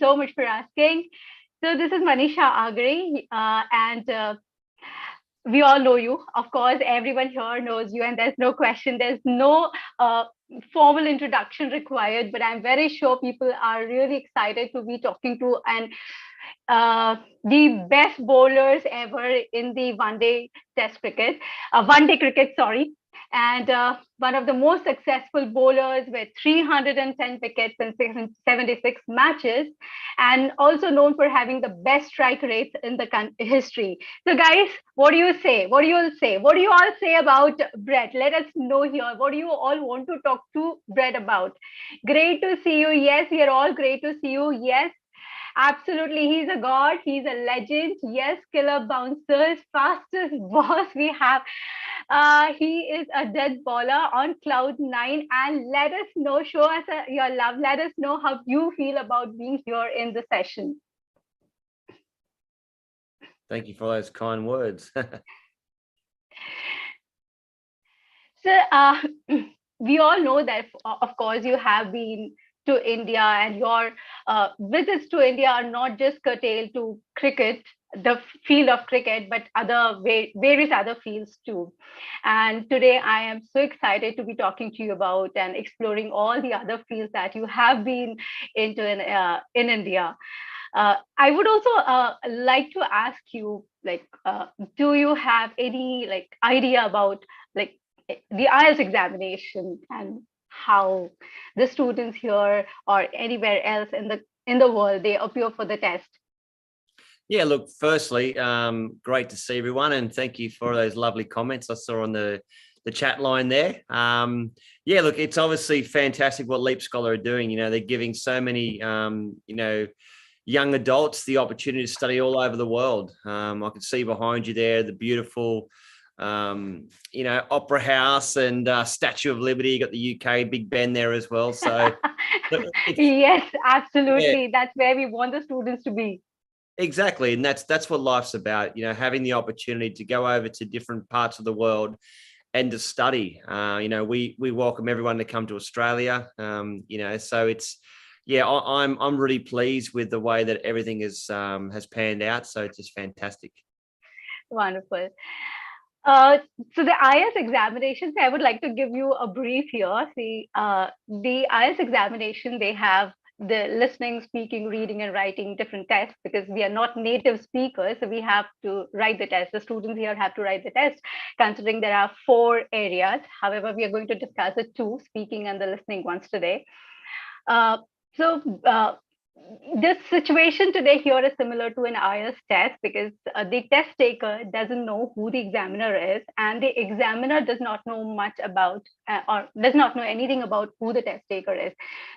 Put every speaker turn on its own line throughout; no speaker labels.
so much for asking. So this is Manisha Agre, and we all know you. Of course, everyone here knows you, and there's no question. There's no formal introduction required, but I'm very sure people are really excited to be talking to the best bowlers ever in the one day cricket, sorry, and one of the most successful bowlers with 310 wickets in 76 matches, and also known for having the best strike rates in the history. So, guys, what do you say? What do you all say? What do you all say about Brett? Let us know here. What do you all want to talk to Brett about? Great to see you. Yes, we are all great to see you. Yes, absolutely, he's a god, he's a legend. Yes, killer bouncers, fastest boss we have. He is a dead bowler on cloud nine. And let us know, show us your love. Let us know how you feel about being here in the session.
Thank you for those kind words.
So, we all know that, of course, you have been to India, and your visits to India are not just curtailed to cricket, the field of cricket, but various other fields too. And today I am so excited to be talking to you about and exploring all the other fields that you have been into in India. I would also like to ask you, like, do you have any idea about like the IELTS examination and how the students here or anywhere else in the world they appear for the test?
Yeah, look, firstly, great to see everyone, and thank you for those lovely comments I saw on the chat line there. Yeah, look, it's obviously fantastic what Leap Scholar are doing. You know, they're giving so many, young adults the opportunity to study all over the world. I can see behind you there the beautiful, Opera House and Statue of Liberty. You got the UK Big Ben there as well. So
yes, absolutely. Yeah. That's where we want the students to be.
Exactly. And that's what life's about, having the opportunity to go over to different parts of the world and to study. We welcome everyone to come to Australia. So it's, yeah, I'm really pleased with the way that everything has panned out. So it's just fantastic.
Wonderful. So the IELTS examinations, I would like to give you a brief here. See, the IELTS examination, they have the listening, speaking, reading, and writing different tests, because we are not native speakers. So we have to write the test. The students here have to write the test, considering there are 4 areas. However, we are going to discuss the 2, speaking and the listening ones today. This situation today here is similar to an IELTS test, because the test taker doesn't know who the examiner is, and the examiner does not know much about or does not know anything about who the test taker is.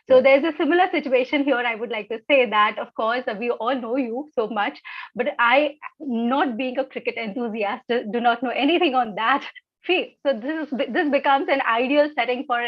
So there's a similar situation here. I would like to say that, of course, we all know you so much, but I, not being a cricket enthusiast, do not know anything on that field. So this becomes an ideal setting for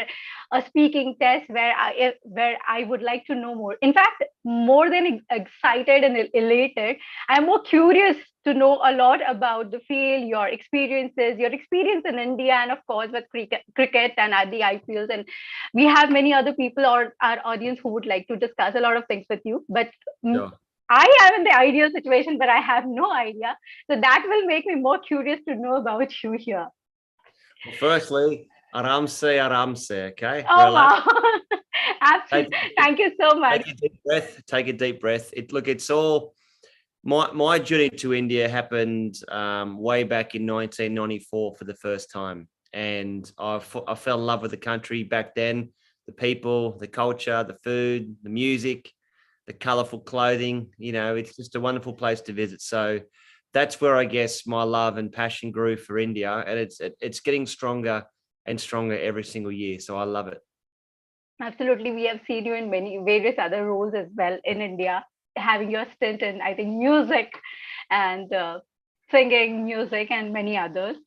a speaking test where I would like to know more. In fact, more than excited and elated, I'm more curious to know a lot about the field, your experience in India, and of course with cricket and at the IPLs. And we have many other people or our audience who would like to discuss a lot of things with you. But I am in the ideal situation, but I have no idea. So that will make me more curious to know about you here.
Well, firstly, aramse, okay?
Oh, wow. Absolutely. Thank you so much.
Take a deep breath. It's all, my journey to India happened way back in 1994 for the first time. And I fell in love with the country back then, the people, the culture, the food, the music, the colorful clothing. It's just a wonderful place to visit. So that's where I guess my love and passion grew for India, and it's getting stronger and stronger every single year. So I love it.
Absolutely. We have seen you in many various other roles as well in India, having your stint in, I think, music and singing, music, and many others.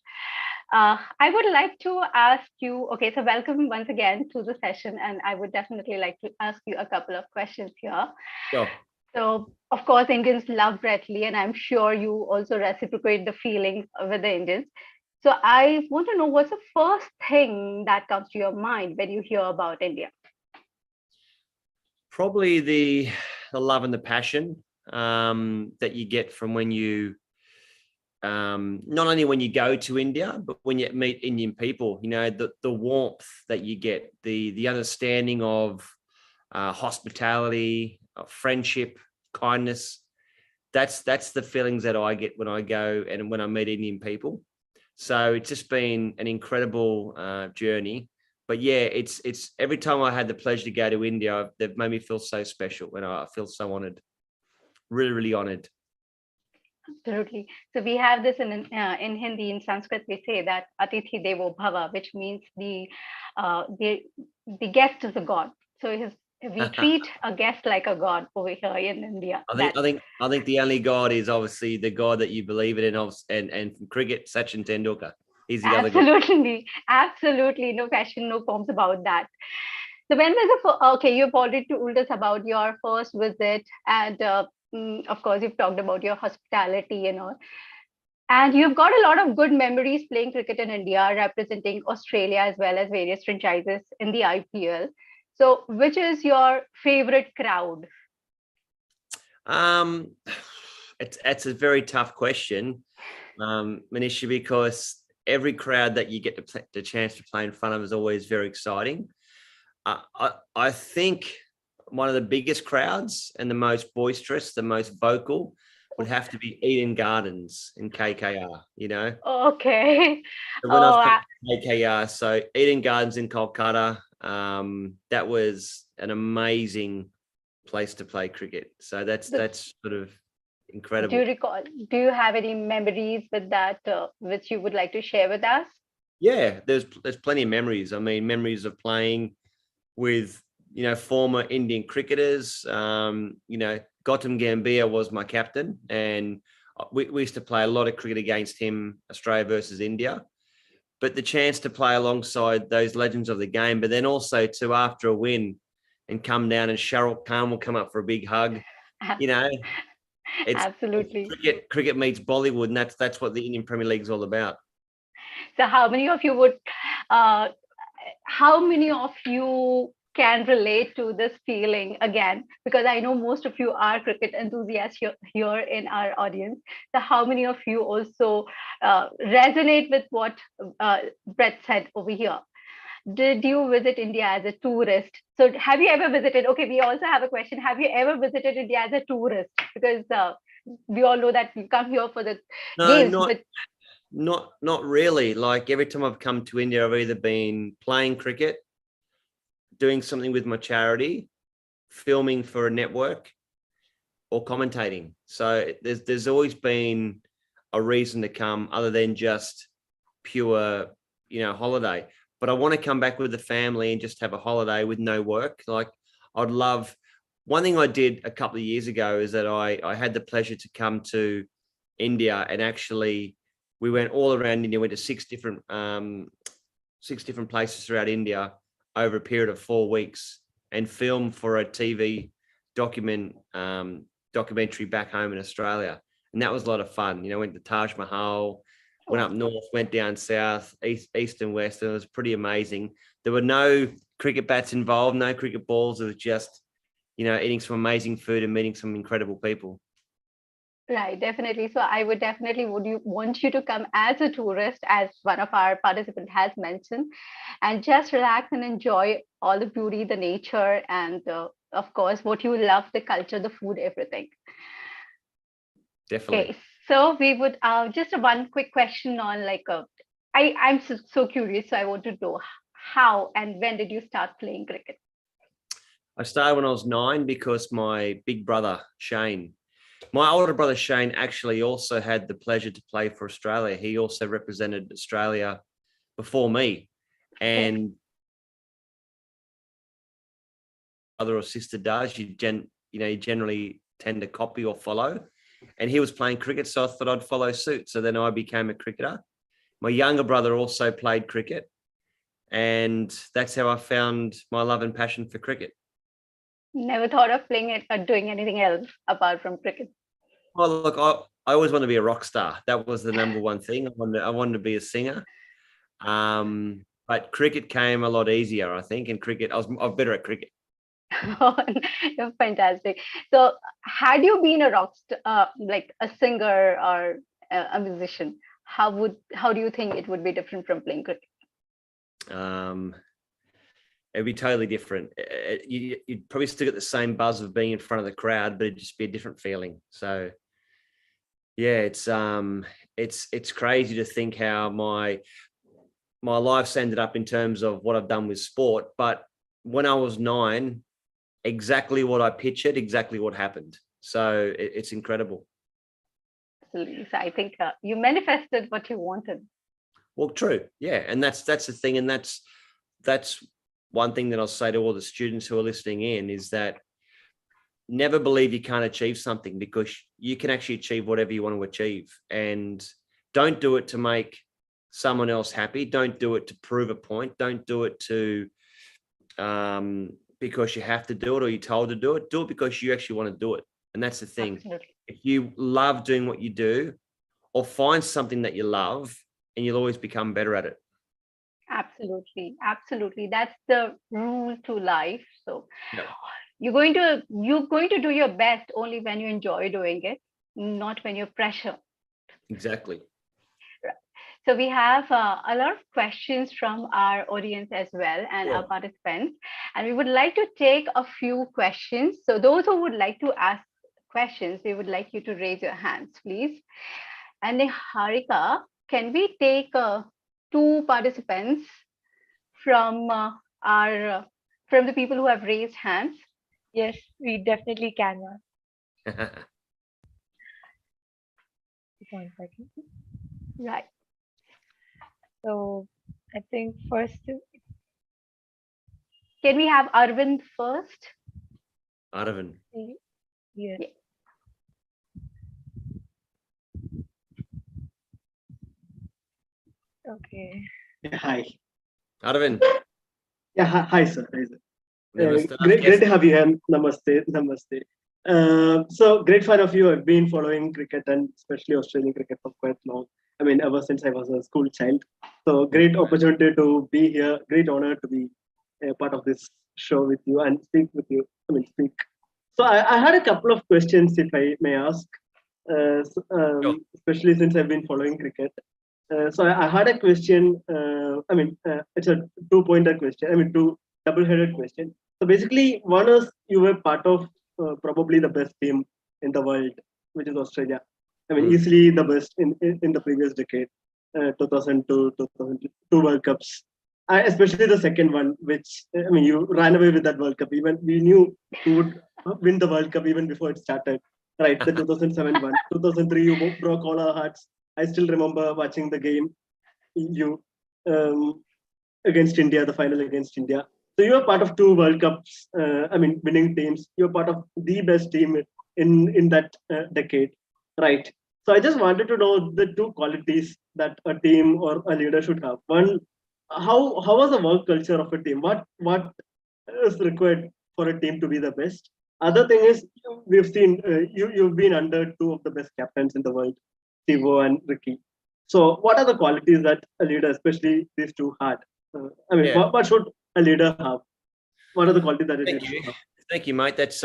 I would like to ask you, okay, so welcome once again to the session, and I would definitely like to ask you a couple of questions here.
Sure.
So, of course, Indians love Brett Lee, and I'm sure you also reciprocate the feeling with the Indians. So I want to know, what's the first thing that comes to your mind when you hear about India?
Probably the love and the passion that you get from when you not only when you go to India, but when you meet Indian people, you know, the warmth that you get, the understanding of hospitality, friendship, kindness. That's the feelings that I get when I go and when I meet Indian people. So it's just been an incredible journey. But yeah, it's every time I had the pleasure to go to India, they've made me feel so special, and I feel so honored, really, really honored.
Absolutely. So we have this in Hindi, in Sanskrit, we say that Atithi Devo Bhava, which means uh, the the guest is a god. So we treat a guest like a god over here in India. That
I think the only God is obviously the God that you believe in, and from cricket, Sachin Tendulkar. He's the other God.
absolutely, absolutely, no question, no qualms about that. So when was okay? You've already told us about your first visit, and of course, you've talked about your hospitality and all. And you've got a lot of good memories playing cricket in India, representing Australia as well as various franchises in the IPL. So, which is your favorite crowd?
Um, it's a very tough question, Manisha, because every crowd that you get the chance to play in front of is always very exciting. I think one of the biggest crowds and the most boisterous, the most vocal, would have to be Eden Gardens in KKR. You know,
Okay.
so when
Oh,
I've come to KKR, so Eden Gardens in Kolkata, that was an amazing place to play cricket. So
the,
that's sort of
do you
incredible.
recall? Do you have any memories with that, which you would like to share with us?
Yeah, there's plenty of memories. I mean, memories of playing with, you know, former Indian cricketers. You know, Gautam Gambhir was my captain, and we used to play a lot of cricket against him, Australia versus India. But the chance to play alongside those legends of the game, but then also to, after a win, and come down and Shahrukh Khan will come up for a big hug. You know, it's
Absolutely.
cricket meets Bollywood, and that's what the Indian Premier League is all about.
So, uh, how many of you can relate to this feeling again? Because I know most of you are cricket enthusiasts here in our audience. So, how many of you also resonate with what Brett said over here? Did you visit India as a tourist? So, have you ever visited? Okay, we also have a question. Have you ever visited India as a tourist? Because we all know that you come here for the
No,
games, but
not really. Like every time I've come to India, I've either been playing cricket, doing something with my charity, filming for a network, or commentating. So there's always been a reason to come other than just pure, you know, holiday. But I want to come back with the family and just have a holiday with no work. Like I'd love. One thing I did a couple of years ago is that I had the pleasure to come to India, and actually we went all around India, went to six different places throughout India over a period of 4 weeks, and filmed for a TV documentary back home in Australia. And that was a lot of fun. You know, went to Taj Mahal, went up north, went down south, east and west. And it was pretty amazing. There were no cricket bats involved, no cricket balls. It was just, you know, eating some amazing food and meeting some incredible people.
right, definitely. So I would definitely want you to come as a tourist, as one of our participants has mentioned, and just relax and enjoy all the beauty, the nature, and of course what you love, the culture, the food, everything.
Definitely.
Okay, so we would just one quick question on like I'm so curious, so I want to know how and when did you start playing cricket?
I started when I was 9 because my big brother, Shane, my older brother, Shane, actually also had the pleasure to play for Australia. He also represented Australia before me.
Okay.
And brother or sister does, you generally tend to copy or follow. And he was playing cricket, so I thought I'd follow suit. So then I became a cricketer. My younger brother also played cricket, and that's how I found my love and passion for cricket.
Never thought of playing it or doing anything else apart from cricket.
Well, look, I always wanted to be a rock star. That was the number one thing. I wanted to be a singer. But cricket came a lot easier, I think. And cricket, I was better at cricket.
Fantastic. So, had you been a like a singer or a musician, how do you think it would be different from playing cricket?
Um, it'd be totally different. You'd probably still get the same buzz of being in front of the crowd, but it'd just be a different feeling. So yeah, it's crazy to think how my life's ended up in terms of what I've done with sport. But when I was 9, exactly what I pictured, exactly what happened. So it's incredible.
Absolutely. So, I think you manifested what you wanted.
Well, true. Yeah. And that's the thing. And that's one thing that I'll say to all the students who are listening in is that never believe you can't achieve something, because you can actually achieve whatever you want to achieve. And don't do it to make someone else happy. Don't do it to prove a point. Don't do it to because you have to do it or you're told to do it. Do it because you actually want to do it. And that's the thing.
Absolutely.
If you love doing what you do, or find something that you love, and you'll always become better at it.
Absolutely. Absolutely. That's the rule to life. So,
Yep.
you're going to do your best only when you enjoy doing it, not when you're pressured.
Exactly.
So we have a lot of questions from our audience as well and our
Sure.
participants, and we would like to take a few questions. So those who would like to ask questions, we would like you to raise your hands, please. And Harika, can we take two participants from our from the people who have raised hands?
Yes, we definitely can, ma'am. Just 1 second.
Right.
So I think first,
Can we have Arvind first?
Arvind.
yes.
Yeah.
Okay.
Yeah, hi.
Arvind.
Yeah, hi, sir. Hi, sir.
Never stop
Great
guessing.
to have you here. Namaste. Namaste. So great fan of you. I've been following cricket and especially Australian cricket for quite long. I mean, ever since I was a school child. So great opportunity to be here. Great honor to be a part of this show with you and speak with you. Speak. So I had a couple of questions, if I may ask,
Sure.
especially since I've been following cricket. So I had a question. It's a two-pointer question. Two double-headed question. So basically, one is you were part of probably the best team in the world, which is Australia. Easily the best in the previous decade, 2002, 2002 World Cups. Especially the second one, which you ran away with that World Cup. Even we knew who would win the World Cup even before it started. Right, the 2007 one, 2003 you broke all our hearts. I still remember watching the game, you against India, the final against India. So you are part of two World Cups. Winning teams. You're part of the best team in that decade, right? So I just wanted to know the two qualities that a team or a leader should have. One, how was the work culture of a team? What is required for a team to be the best? Other thing is we've seen you've been under two of the best captains in the world, Tivo and Ricky. So, what are the qualities that a leader, especially these two, had?
Yeah.
What should a leader have? What are the qualities that a
Thank
leader
you.
should have?
Thank you, mate. That's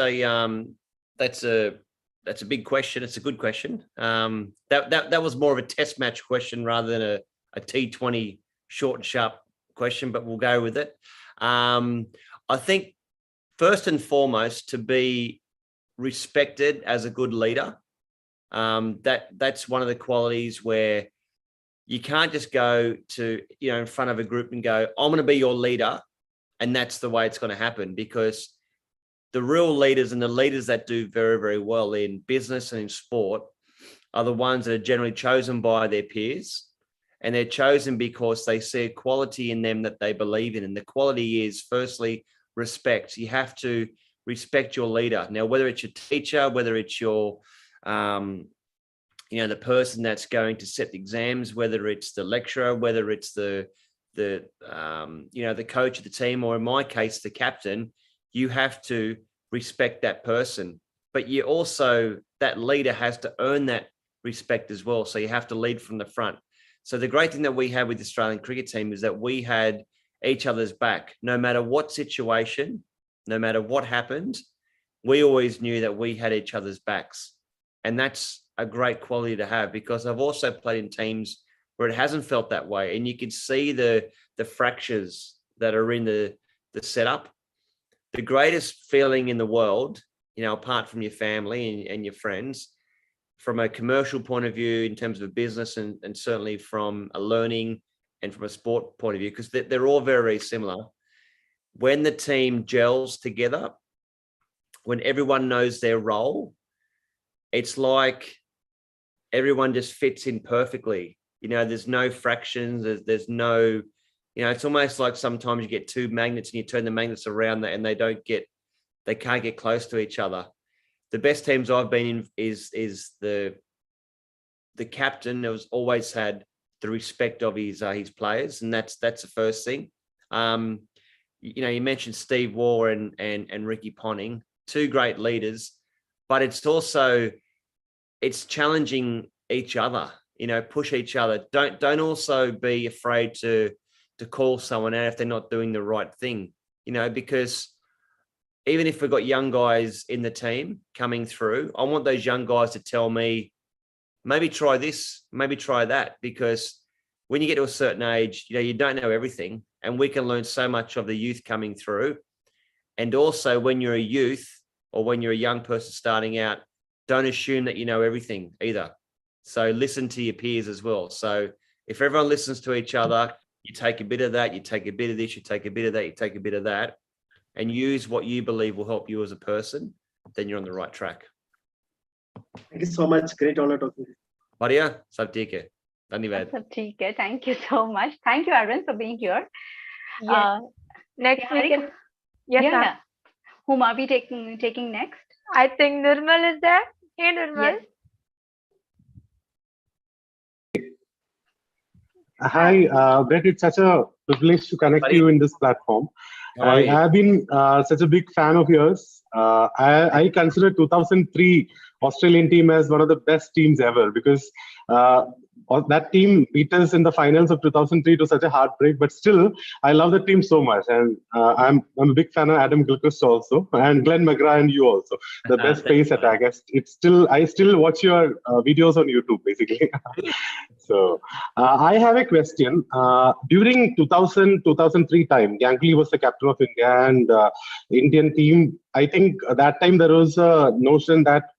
a big question. It's a good question. That was more of a test match question rather than a T20 short and sharp question, but we'll go with it. I think first and foremost, to be respected as a good leader. That's one of the qualities where you can't just go to, in front of a group and go, I'm going to be your leader. And that's the way it's going to happen, because the real leaders and the leaders that do very, very well in business and in sport are the ones that are generally chosen by their peers. And they're chosen because they see a quality in them that they believe in. And the quality is, firstly, respect. You have to respect your leader. Now, whether it's your teacher, whether it's your, the person that's going to set the exams, whether it's the lecturer, whether it's the coach of the team, or in my case, the captain, you have to respect that person. But you also, that leader has to earn that respect as well. So you have to lead from the front. So the great thing that we had with the Australian cricket team is that we had each other's back, no matter what situation. no matter what happened, we always knew that we had each other's backs. And that's a great quality to have, because I've also played in teams where it hasn't felt that way. And you can see the fractures that are in the setup. The greatest feeling in the world, apart from your family and your friends, from a commercial point of view, in terms of a business, and certainly from a learning and from a sport point of view, because they're all very, very similar. When the team gels together, when everyone knows their role, it's like everyone just fits in perfectly. There's no fractions. There's no, it's almost like sometimes you get two magnets and you turn the magnets around and they can't get close to each other. The best teams I've been in is the captain has always had the respect of his players, and that's the first thing. You mentioned Steve Waugh and Ricky Ponting, two great leaders, but it's challenging each other, push each other. Don't also be afraid to call someone out if they're not doing the right thing, because even if we've got young guys in the team coming through, I want those young guys to tell me, maybe try this, maybe try that, because when you get to a certain age, you don't know everything, and we can learn so much of the youth coming through. And also, when you're a youth or when you're a young person starting out, don't assume that you know everything either. So listen to your peers as well. So if everyone listens to each other, you take a bit of that, you take a bit of this, you take a bit of that, you take a bit of that, and use what you believe will help you as a person, then you're on the right track.
Thank you so much. Great honor talking to you.
Maria, sab theek hai. Dhanyavad.
Sab theek hai. Thank you so much. Thank you, Arvind, for being here.
Yes. Next
yeah,
we can. Yes,
yeah,
ma'am.
yeah. Whom are we taking next?
I think Nirmal is there. Hey, Nirmal.
Yes.
Hi, Brett. It's such a privilege to connect you in this platform. I have been such a big fan of yours. I consider 2003 Australian team as one of the best teams ever, because that team beat us in the finals of 2003 to such a heartbreak. But still, I love the team so much, and I'm a big fan of Adam Gilchrist also, and Glenn McGrath and you also. The best pace attack. I still watch your videos on YouTube, basically. So I have a question. During 2003 time, Ganguly was the captain of India, and Indian team, I think that time there was a notion that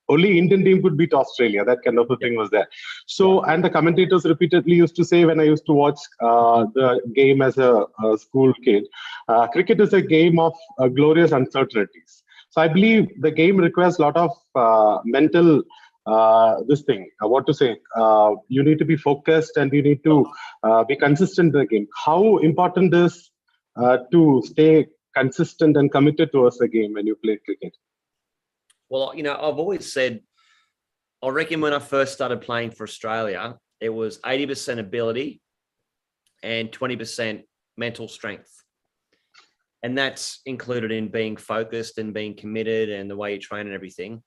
only Indian team could beat Australia. That kind of a thing was there. So, and the commentators repeatedly used to say, when I used to watch the game as a school kid, cricket is a game of glorious uncertainties. So I believe the game requires a lot of mental you need to be focused, and you need to be consistent in the game. How important is to stay consistent and committed towards the game when you play cricket?
Well, I've always said, I reckon when I first started playing for Australia, it was 80% ability and 20% mental strength. And that's included in being focused and being committed and the way you train and everything.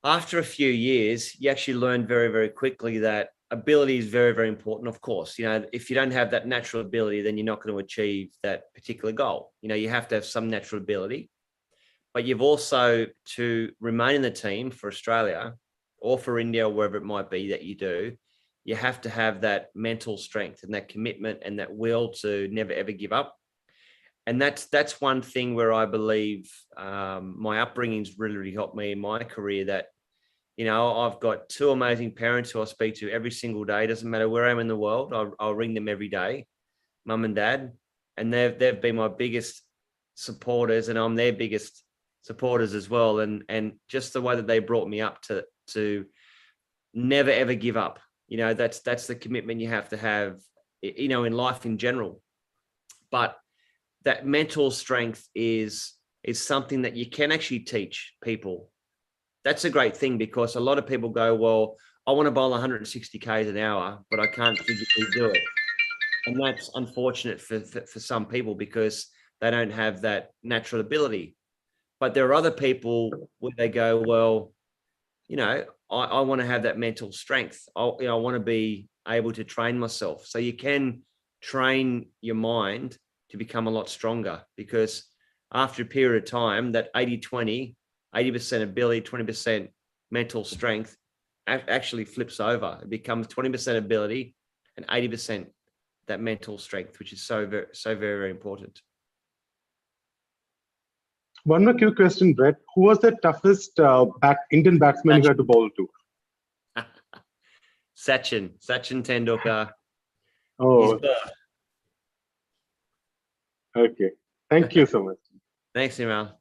After a few years, you actually learn very, very quickly that ability is very, very important. Of course, if you don't have that natural ability, then you're not going to achieve that particular goal. You have to have some natural ability, but you've also, to remain in the team for Australia or for India or wherever it might be that you do, you have to have that mental strength and that commitment and that will to never, ever give up. And that's one thing where I believe my upbringing's really, really helped me in my career. That, I've got two amazing parents who I speak to every single day. Doesn't matter where I am in the world, I'll ring them every day, mum and dad, and they've been my biggest supporters, and I'm their biggest supporters as well. And just the way that they brought me up to never ever give up. That's the commitment you have to have, in life in general. But that mental strength is something that you can actually teach people. That's a great thing, because a lot of people go, well, I want to bowl 160 Ks an hour, but I can't physically do it. And that's unfortunate for some people, because they don't have that natural ability. But there are other people where they go, well, I want to have that mental strength. I want to be able to train myself. So you can train your mind to become a lot stronger, because after a period of time, that 80-20, 80% ability, 20% mental strength actually flips over. It becomes 20% ability and 80% that mental strength, which is so very, very important.
One more quick question, Brett. Who was the toughest Indian batsman you had to bowl to?
Sachin Tendulkar.
Oh, okay. Thank you so much.
Thanks, Nimal.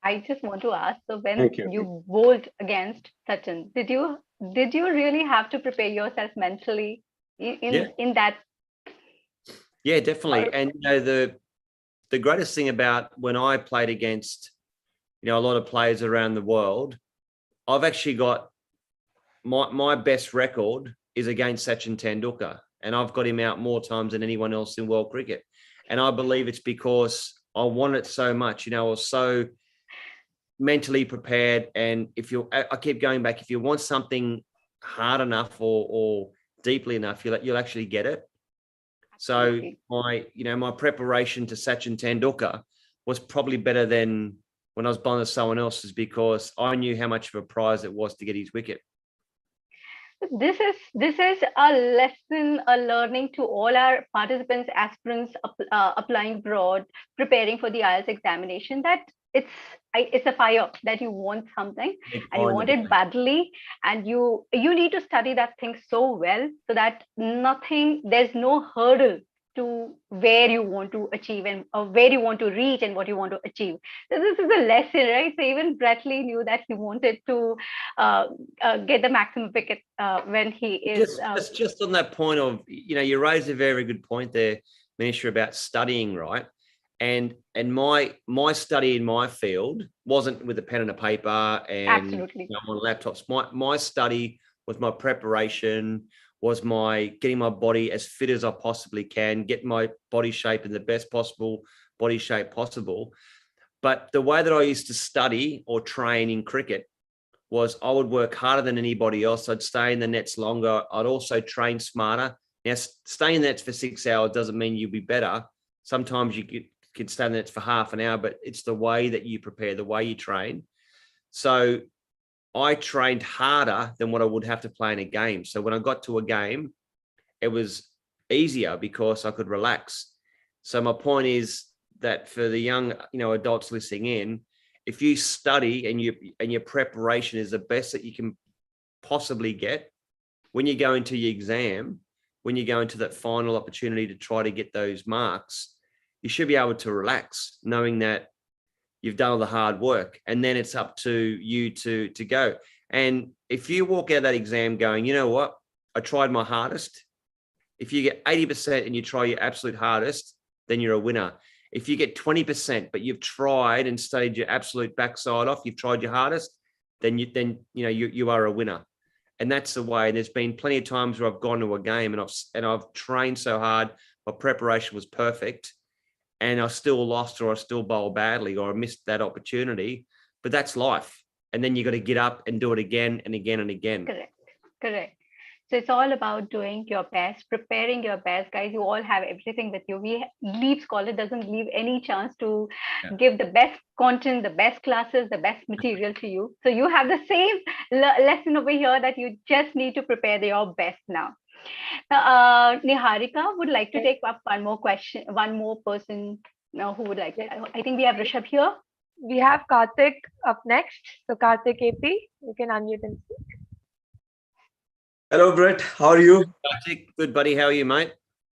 I just want to ask, so when you bowled against Sachin, did you really have to prepare yourself mentally in that?
Yeah, definitely. And you know, the greatest thing about when I played against, you know, a lot of players around the world, I've actually got my best record is against Sachin Tendulkar, and I've got him out more times than anyone else in world cricket. And I believe it's because I want it so much. You know, I was so mentally prepared. And I keep going back, if you want something hard enough or deeply enough, you'll actually get it. So my preparation to Sachin Tendulkar was probably better than when I was bowling to someone else's, because I knew how much of a prize it was to get his wicket.
This is a lesson, a learning to all our participants, aspirants applying abroad, preparing for the Ielts examination, that it's a fire, that you want something and you want it badly, and you need to study that thing so well so that there's no hurdle to where you want to achieve and where you want to reach and what you want to achieve. So this is a lesson, right? So even Brett Lee knew that he wanted to get the maximum wicket when he is.
Just on that point of, you know, you raised a very good point there, Manisha, about studying, right? And my study in my field wasn't with a pen and a paper and on laptops. My study was my preparation, was my getting my body as fit as I possibly can, get my body shape in the best possible body shape possible. But the way that I used to study or train in cricket was I would work harder than anybody else. I'd stay in the nets longer. I'd also train smarter. Now, staying in the nets for 6 hours doesn't mean you'll be better. Sometimes you can stay in the nets for half an hour, but it's the way that you prepare, the way you train. So I trained harder than what I would have to play in a game. So when I got to a game, it was easier because I could relax. So my point is that for the young, you know, adults listening in, if you study and your preparation is the best that you can possibly get, when you go into your exam, when you go into that final opportunity to try to get those marks, you should be able to relax, knowing that you've done all the hard work, and then it's up to you to go. And if you walk out of that exam going, you know what, I tried my hardest. If you get 80% and you try your absolute hardest, then you're a winner. If you get 20%, but you've tried and studied your absolute backside off, you've tried your hardest, then you are a winner. And that's the way. And there's been plenty of times where I've gone to a game and I've trained so hard, my preparation was perfect, and I still lost, or I still bowled badly, or I missed that opportunity. But that's life. And then you got to get up and do it again and again and again.
Correct. So it's all about doing your best, preparing your best. Guys, you all have everything with you. Leap Scholar doesn't leave any chance to give the best content, the best classes, the best material to you. So you have the same lesson over here, that you just need to prepare your best now. Niharika would like to take up one more question, one more person who would like to. I think we have Rishabh here.
We have Karthik up next. So Karthik AP, you can unmute and speak.
Hello, Brett. How are you?
Karthik, good buddy. How are you, mate?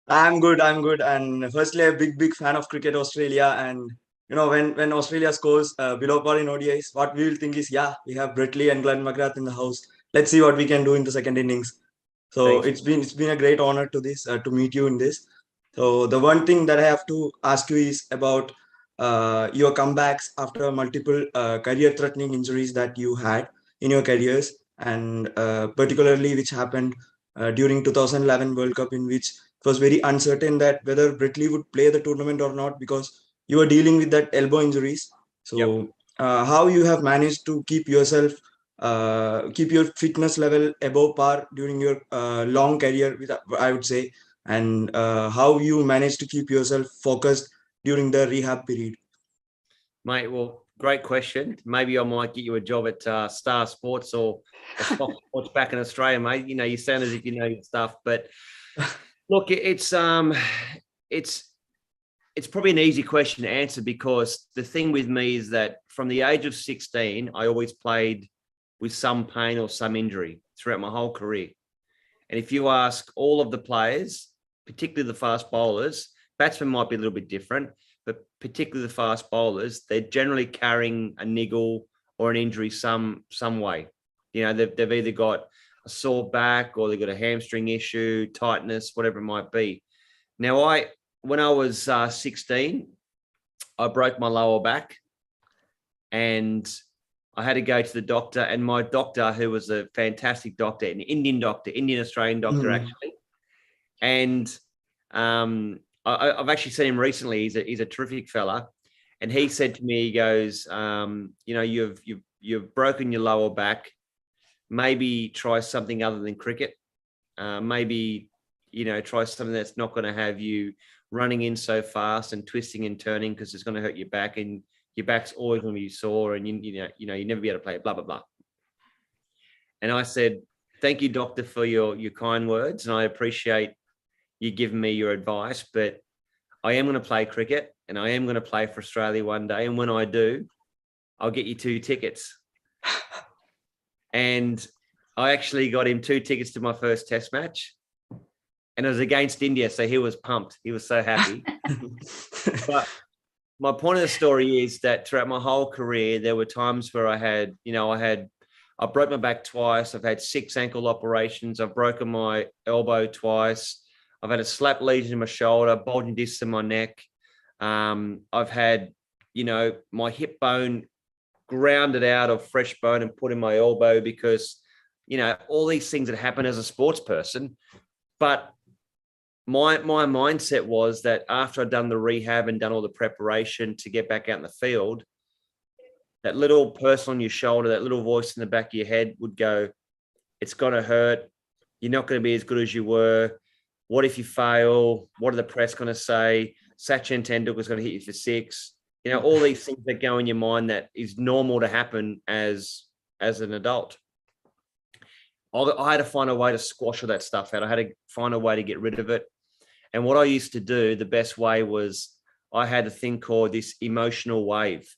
I'm good. And firstly, a big fan of Cricket Australia. And you know, when Australia scores below par in ODIs, what we will think is, yeah, we have Brett Lee and Glenn McGrath in the house. Let's see what we can do in the second innings. So it's been a great honor to meet you in this. So the one thing that I have to ask you is about your comebacks after multiple career-threatening injuries that you had in your careers, and particularly which happened during 2011 World Cup, in which it was very uncertain that whether Brett Lee would play the tournament or not, because you were dealing with that elbow injuries. So how you have managed to keep yourself, keep your fitness level above par during your long career, I would say, and how you managed to keep yourself focused during the rehab period?
Mate, well, great question. Maybe I might get you a job at Star Sports or Fox Sports back in Australia, mate. You know, you sound as if you know your stuff. But look, it's probably an easy question to answer, because the thing with me is that from the age of 16, I always played with some pain or some injury throughout my whole career. And if you ask all of the players, particularly the fast bowlers, batsmen might be a little bit different, but particularly the fast bowlers, they're generally carrying a niggle or an injury some way. You know, they've either got a sore back or they've got a hamstring issue, tightness, whatever it might be. Now, when I was 16, I broke my lower back and I had to go to the doctor, and my doctor, who was a fantastic doctor, an Indian Australian doctor, actually. And I've actually seen him recently. He's a terrific fella. And he said to me, he goes, you know, you've broken your lower back. Maybe try something other than cricket. Maybe, you know, try something that's not going to have you running in so fast and twisting and turning, because it's going to hurt your back, and your back's always going to be sore, and you never be able to play it, blah, blah, blah. And I said, thank you, doctor, for your kind words. And I appreciate you giving me your advice, but I am going to play cricket and I am going to play for Australia one day. And when I do, I'll get you 2 tickets. And I actually got him 2 tickets to my first test match. And it was against India. So he was pumped. He was so happy. But my point of the story is that throughout my whole career, there were times where I broke my back twice. I've had 6 ankle operations. I've broken my elbow twice. I've had a slap lesion in my shoulder, bulging discs in my neck. I've had, you know, my hip bone grounded out of fresh bone and put in my elbow, because, you know, all these things that happen as a sports person. But my mindset was that after I'd done the rehab and done all the preparation to get back out in the field, that little person on your shoulder, that little voice in the back of your head would go, it's going to hurt. You're not going to be as good as you were. What if you fail? What are the press going to say? Sachin Tendulkar's going to hit you for 6. You know, all these things that go in your mind that is normal to happen as an adult. I had to find a way to squash all that stuff out. I had to find a way to get rid of it. And what I used to do, the best way was, I had a thing called this emotional wave.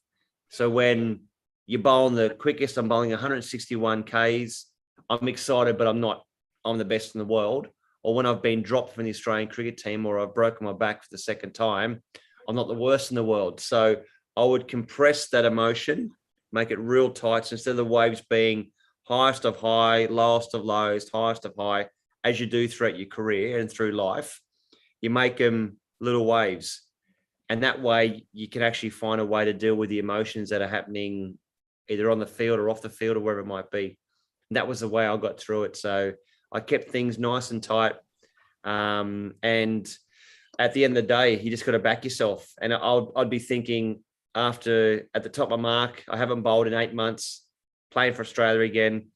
So when you're bowling the quickest, I'm bowling 161 Ks. I'm excited, but I'm the best in the world. Or when I've been dropped from the Australian cricket team, or I've broken my back for the second time, I'm not the worst in the world. So I would compress that emotion, make it real tight. So instead of the waves being highest of high, lowest of lows, highest of high, as you do throughout your career and through life, you make them little waves. And that way you can actually find a way to deal with the emotions that are happening either on the field or off the field or wherever it might be. And that was the way I got through it. So I kept things nice and tight. And at the end of the day, you just got to back yourself. And I'd be thinking, after at the top of my mark, I haven't bowled in 8 months, playing for Australia again.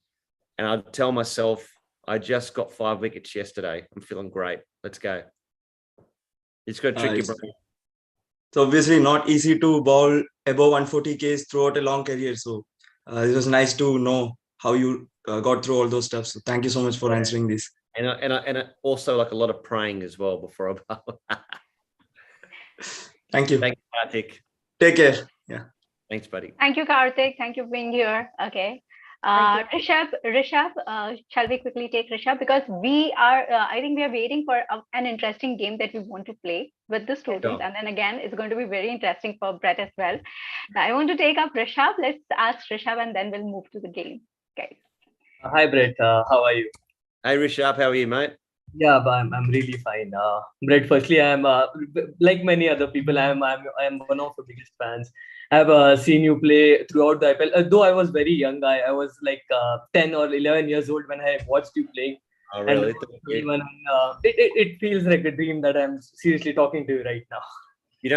And I'd tell myself, I just got 5 wickets yesterday. I'm feeling great. Let's go. It's got tricky.
It's obviously not easy to bowl above 140 Ks throughout a long career. So it was nice to know how you got through all those stuff. So thank you so much for answering this.
And I also like a lot of praying as well before I bowl.
Thank you.
Thank you, Karthik.
Take care. Yeah.
Thanks, buddy.
Thank you, Karthik. Thank you for being here. Okay. Rishabh, shall we quickly take Rishabh? Because we are, I think we are waiting for an interesting game that we want to play with the students. And then again, it's going to be very interesting for Brett as well. I want to take up Rishabh. Let's ask Rishabh and then we'll move to the game. Okay.
Hi, Brett. How are you?
Hey, Rishabh. How are you, mate?
Yeah, but I'm really fine. Brett, firstly, I'm like many other people. I'm one of the biggest fans. I've seen you play throughout the IPL. Though I was very young, I was like 10 or 11 years old when I watched you playing.
Oh, really?
And it feels like a dream that I'm seriously talking to you right now.
You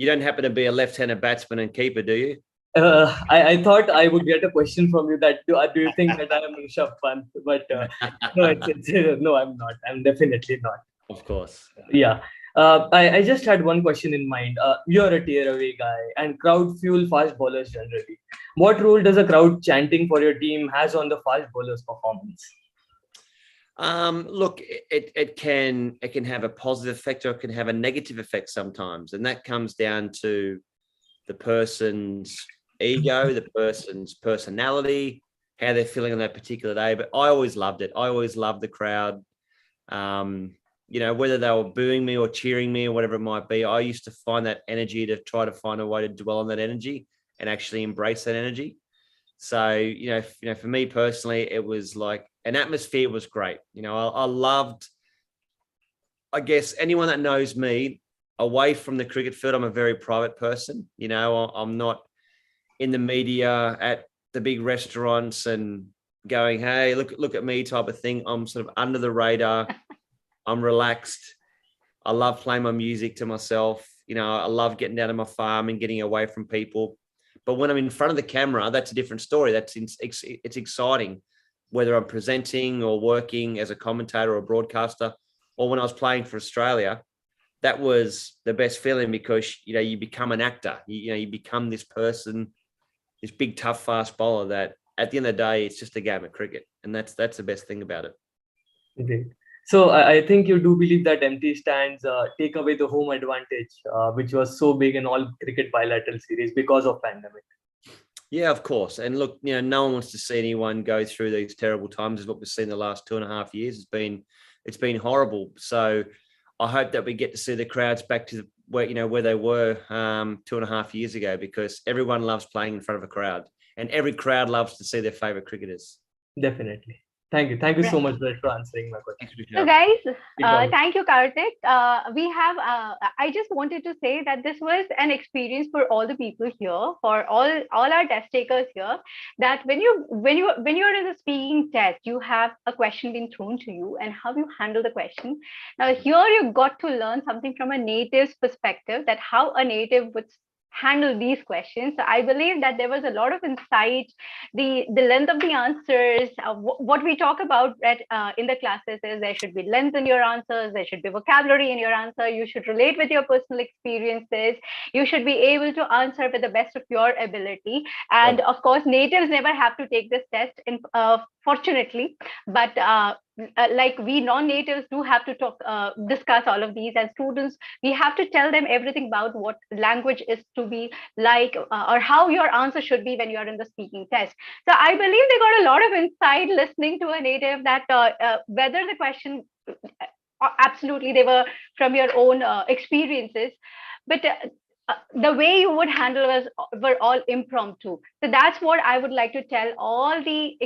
don't happen to be a left-handed batsman and keeper, do you?
I thought I would get a question from you that do you think that I am Rishabh Pant? But no, no, I'm not. I'm definitely not.
Of course.
Yeah. I just had one question in mind. You're a tearaway guy, and crowd fuel fast bowlers generally. What role does a crowd chanting for your team has on the fast bowlers' performance?
Look, it can have a positive effect, or it can have a negative effect sometimes, and that comes down to the person's ego, the person's personality, how they're feeling on that particular day. But I always loved it. I always loved the crowd. Whether they were booing me or cheering me or whatever it might be, I used to find that energy to try to find a way to dwell on that energy and actually embrace that energy. So, for me personally, it was like an atmosphere was great. I loved, I guess, anyone that knows me away from the cricket field, I'm a very private person. I'm not in the media at the big restaurants and going, hey, look at me type of thing. I'm sort of under the radar. I'm relaxed. I love playing my music to myself. I love getting down to my farm and getting away from people. But when I'm in front of the camera, that's a different story. It's exciting, whether I'm presenting or working as a commentator or broadcaster, or when I was playing for Australia. That was the best feeling, because you become an actor. You become this person, this big tough fast bowler that at the end of the day, it's just a game of cricket, and that's the best thing about it.
Great. So I think you do believe that empty stands take away the home advantage, which was so big in all cricket bilateral series because of pandemic.
Yeah, of course. And look, no one wants to see anyone go through these terrible times, as what we've seen the last 2.5 years. It's been horrible. So I hope that we get to see the crowds back to where they were 2.5 years ago, because everyone loves playing in front of a crowd, and every crowd loves to see their favorite cricketers.
Definitely. Thank you so
Right.
much, Brett, for answering my question.
So guys,
problem.
thank you, Karthik. I just wanted to say that this was an experience for all the people here, for all our test takers here, that when you're in the speaking test, you have a question being thrown to you and how you handle the question. Now here you got to learn something from a native's perspective, that how a native would handle these questions. So I believe that there was a lot of insight, the length of the answers. What we talk about in the classes is there should be length in your answers, there should be vocabulary in your answer, you should relate with your personal experiences, you should be able to answer with the best of your ability. And of course, natives never have to take this test, fortunately, but like we non-natives do have to discuss all of these, and students, we have to tell them everything about what language is to be like, or how your answer should be when you are in the speaking test. So I believe they got a lot of insight listening to a native, that whether the question, absolutely they were from your own experiences, but the way you would handle were all impromptu. So that's what I would like to tell all the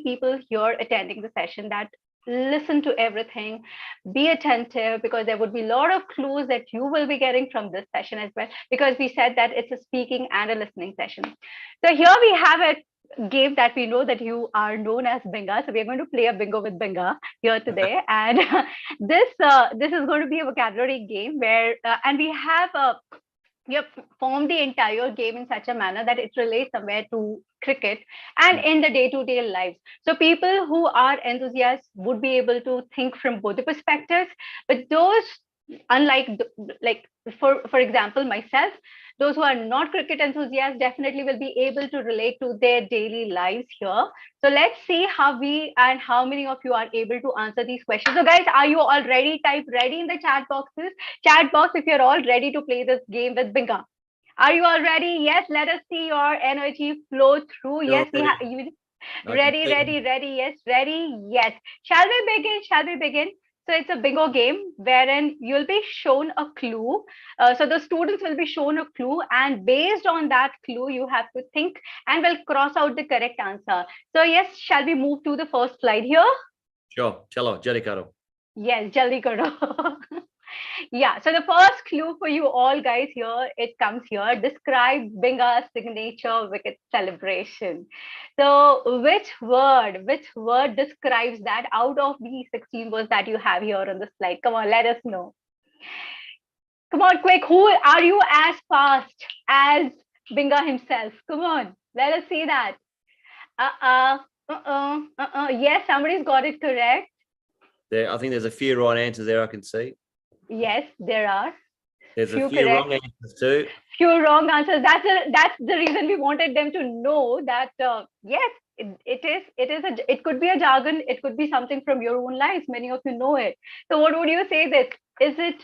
people here attending the session, that listen to everything, be attentive, because there would be a lot of clues that you will be getting from this session as well, because we said that it's a speaking and a listening session. So here we have a game that we know that you are known as Bingo. So we are going to play a bingo with Bingo here today, and this is going to be a vocabulary game where and we have formed the entire game in such a manner that it relates somewhere to cricket and in the day-to-day lives. So people who are enthusiasts would be able to think from both the perspectives, but those, unlike like for example myself, those who are not cricket enthusiasts definitely will be able to relate to their daily lives here. So let's see how many of you are able to answer these questions. So guys, are you all ready? Type ready in the chat box if you're all ready to play this game with Binga. Are you all ready? Yes, let us see your energy flow through. Yes, we have you ready. Yes, ready. Yes. Shall we begin? So it's a bingo game wherein you'll be shown a clue. So the students will be shown a clue, and based on that clue, you have to think and will cross out the correct answer. So yes, shall we move to the first slide here?
Sure. Chalo, jaldi karo.
Yes, jaldi karo. Yeah, so the first clue for you all guys here, it comes here. Describe Binga's signature wicket celebration. So which word describes that out of these 16 words that you have here on the slide? Come on, let us know. Come on, quick. Who are you as fast as Binga himself? Come on, let us see that. Yes, somebody's got it correct.
I think there's a few right answers there I can see.
Yes, there are.
There's a
Few
few wrong
correct.
answers too.
Few wrong answers. That's the reason we wanted them to know that yes, it could be a jargon. It could be something from your own lives. Many of you know it. So what would you say this? Is it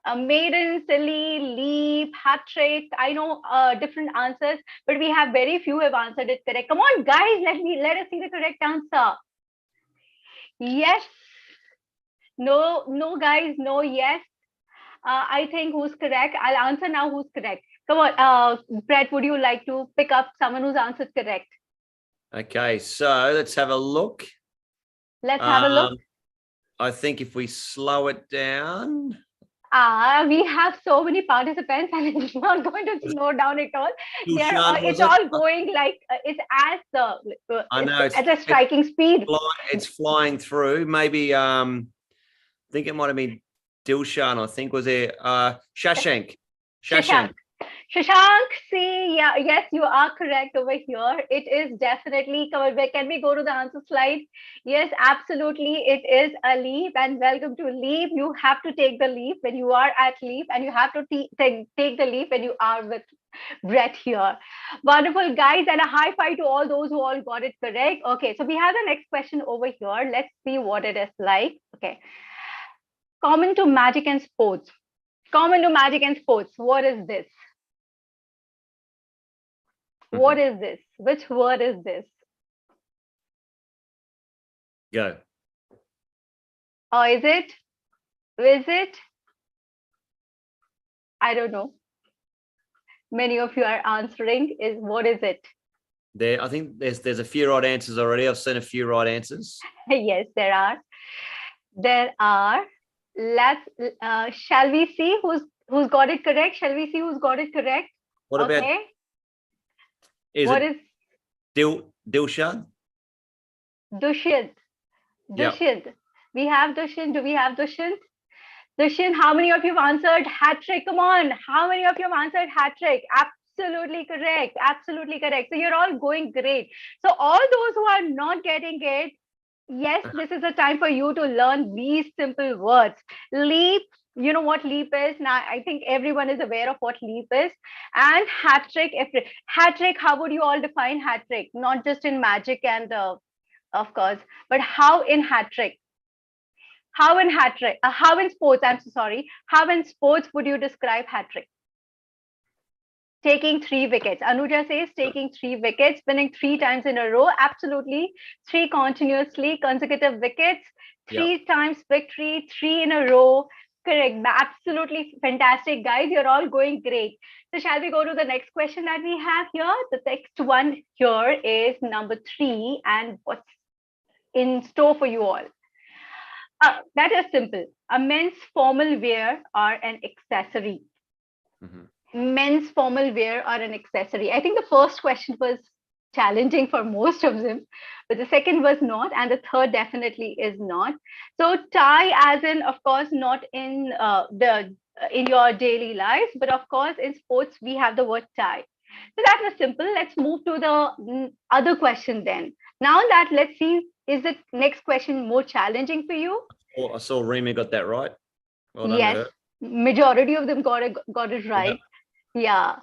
a maiden, silly, leap, hat trick? I know different answers, but we have very few have answered it correct. Come on, guys, let us see the correct answer. Yes. No, no, guys, no, yes. I think who's correct? I'll answer now who's correct. Come on, Brett, would you like to pick up someone who's answered correct?
Okay, so let's have a look.
Let's have a look.
I think if we slow it down.
We have so many participants and it's not going to slow down at all.
Dushan,
It's all going like it's as
I know
at a striking speed.
It's flying through. Maybe I think it might have been Dilshan. I think was there Shashank.
Shashank, see, yeah, yes, you are correct over here. It is definitely covered. Can we go to the answer slide? Yes, absolutely. It is a leap, and welcome to leap. You have to take the leap when you are at leap, and you have to take the leap when you are with Brett here. Wonderful, guys, and a high five to all those who all got it correct. Okay, so we have the next question over here. Let's see what it is like. Okay. Common to magic and sports. Common to magic and sports. What is this? What is this? Which word is this?
Go.
Oh, is it? Is it? I don't know. Many of you are answering. What is it?
I think there's a few right answers already. I've seen a few right answers.
Yes, there are. There are. Let's. Shall we see who's got it correct? Shall we see who's got it correct?
What about? What is Dilshan?
Dushyant. Dushyant.
Yep.
We have Dushyant. Do we have Dushyant? Dushyant, how many of you have answered hat trick? Come on. How many of you have answered hat trick? Absolutely correct. Absolutely correct. So you're all going great. So all those who are not getting it, yes, this is a time for you to learn these simple words. Leap. You know what leap is? Now, I think everyone is aware of what leap is. And hat trick. Hat trick, how would you all define hat trick? Not just in magic and, of course, but how in hat trick? How in hat trick? How in sports? I'm so sorry. How in sports would you describe hat trick? Taking 3 wickets. Anuja says taking 3 wickets, winning 3 times in a row. Absolutely. 3 continuously consecutive wickets, 3 times victory, 3 in a row. Correct. Absolutely fantastic, guys. You're all going great. So shall we go to the next question that we have here? The next one here is number 3. And what's in store for you all? That is simple. A men's formal wear or an accessory. Men's formal wear or an accessory. I think the first question was challenging for most of them, but the second was not, and the third definitely is not. So tie, as in, of course, not in in your daily lives, but of course in sports we have the word tie. So that was simple. Let's move to the other question then. Now that let's see, is the next question more challenging for you?
Oh, I saw Rima got that right. Well done
yes,
to her.
Majority of them got it right. Yeah.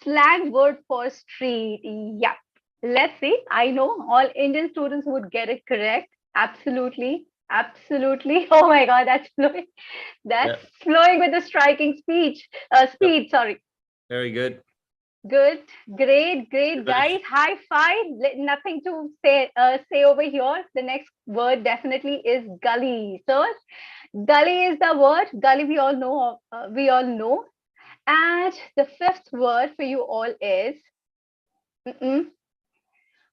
Slang word for street. Yeah. Let's see. I know all Indian students would get it correct. Absolutely. Absolutely. Oh my God, that's flowing. That's flowing with the striking speed. Sorry.
Very good.
Good, great, guys. High five. Nothing to say over here. The next word definitely is gully. So, gully is the word. Gully we all know. And the 5th word for you all is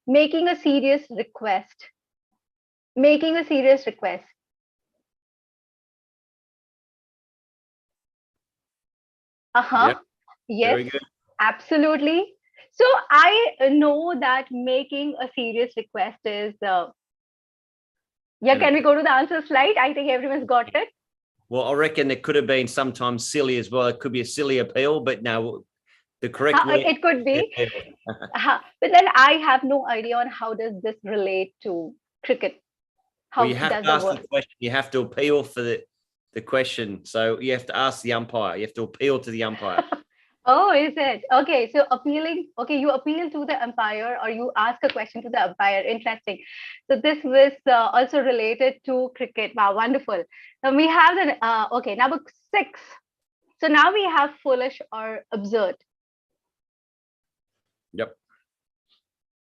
making a serious request. Making a serious request.
Yep.
Yes.
Very good.
Absolutely. So I know that making a serious request is. Can we go to the answer slide? I think everyone's got it.
Well, I reckon it could have been sometimes silly as well. It could be a silly appeal, but no, the correct word.
It could be. But then I have no idea on how does this relate to cricket.
How you have to ask the question. You have to appeal for the. the question. So you have to ask the umpire. You have to appeal to the umpire.
Oh, is it? Okay, so appealing, okay, you appeal to the umpire or you ask a question to the umpire. Interesting. So this was also related to cricket. Wow, wonderful. Now we have the, okay, number 6. So now we have foolish or absurd.
Yep.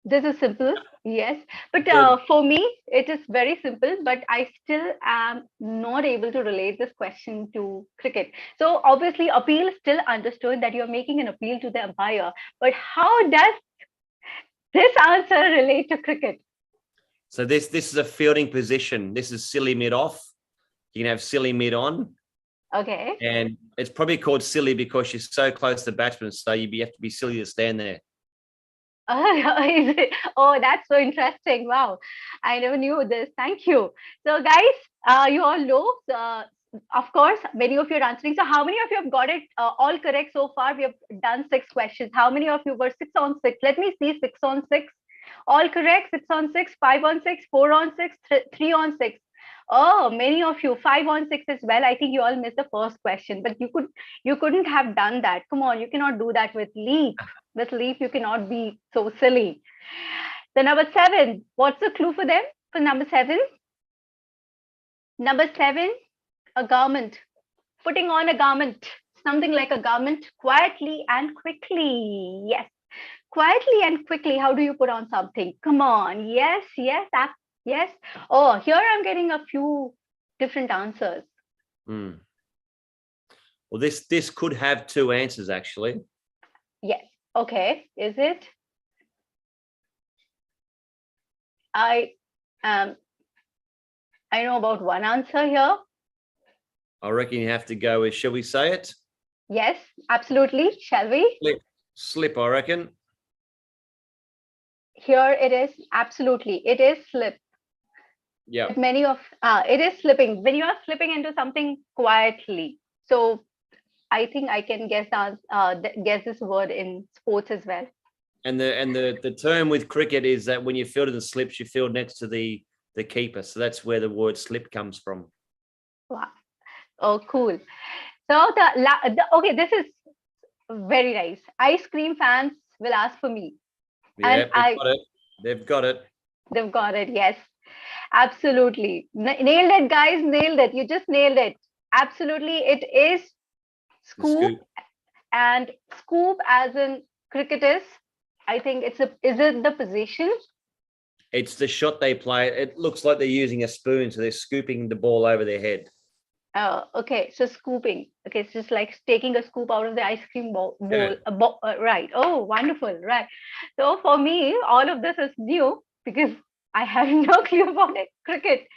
This is simple, yes. But
Good.
for me, it is very simple, but I still am not able to relate this question to cricket. So obviously, appeal is still understood that you're making an appeal to the umpire. But how does this answer relate to cricket?
So this is a fielding position. This is silly mid off. You can have silly mid on.
Okay.
And it's probably called silly because you're so close to the batsman, so you have to be silly to stand there.
Oh, that's so interesting. Wow. I never knew this. Thank you. So guys, you all know, of course, many of you are answering. So how many of you have got it all correct so far? We have done 6 questions. How many of you were 6 on 6? Let me see 6 on 6. All correct. 6 on 6, 5 on 6, 4 on 6, 3 on 6. Oh, many of you 5 on 6 as well. I think you all missed the first question, but you couldn't have done that. Come on, you cannot do that with Leap. With Leap, you cannot be so silly. The number 7. What's the clue for them? For number 7? Number 7, a garment. Putting on a garment. Something like a garment quietly and quickly. Yes. Quietly and quickly. How do you put on something? Come on. Yes, yes, yes. Oh, here I'm getting a few different answers.
Well, this could have 2 answers actually.
Yes. Okay. Is it? I know about one answer here.
I reckon you have to go with, shall we say it?
Yes, absolutely. Shall we?
Slip, I reckon.
Here it is. Absolutely. It is slip.
Yeah.
Many of it is slipping. When you are slipping into something quietly. So I think I can guess this word in sports as well.
And the term with cricket is that when you field in the slips, you field next to the keeper. So that's where the word slip comes from.
Wow. Oh, cool. So okay, this is very nice. Ice cream fans will ask for me.
Yeah, they've got it.
They've got it. Yes, absolutely. Nailed it, guys. Nailed it. You just nailed it. Absolutely. It is scoop. And scoop as in cricketers. I think is it the position?
It's the shot they play. It looks like they're using a spoon, so they're scooping the ball over their head.
Oh, okay. So scooping. Okay, it's just like taking a scoop out of the ice cream bowl.
Yeah.
Right. Oh, wonderful. Right. So for me, all of this is new because I have no clue about it. Cricket.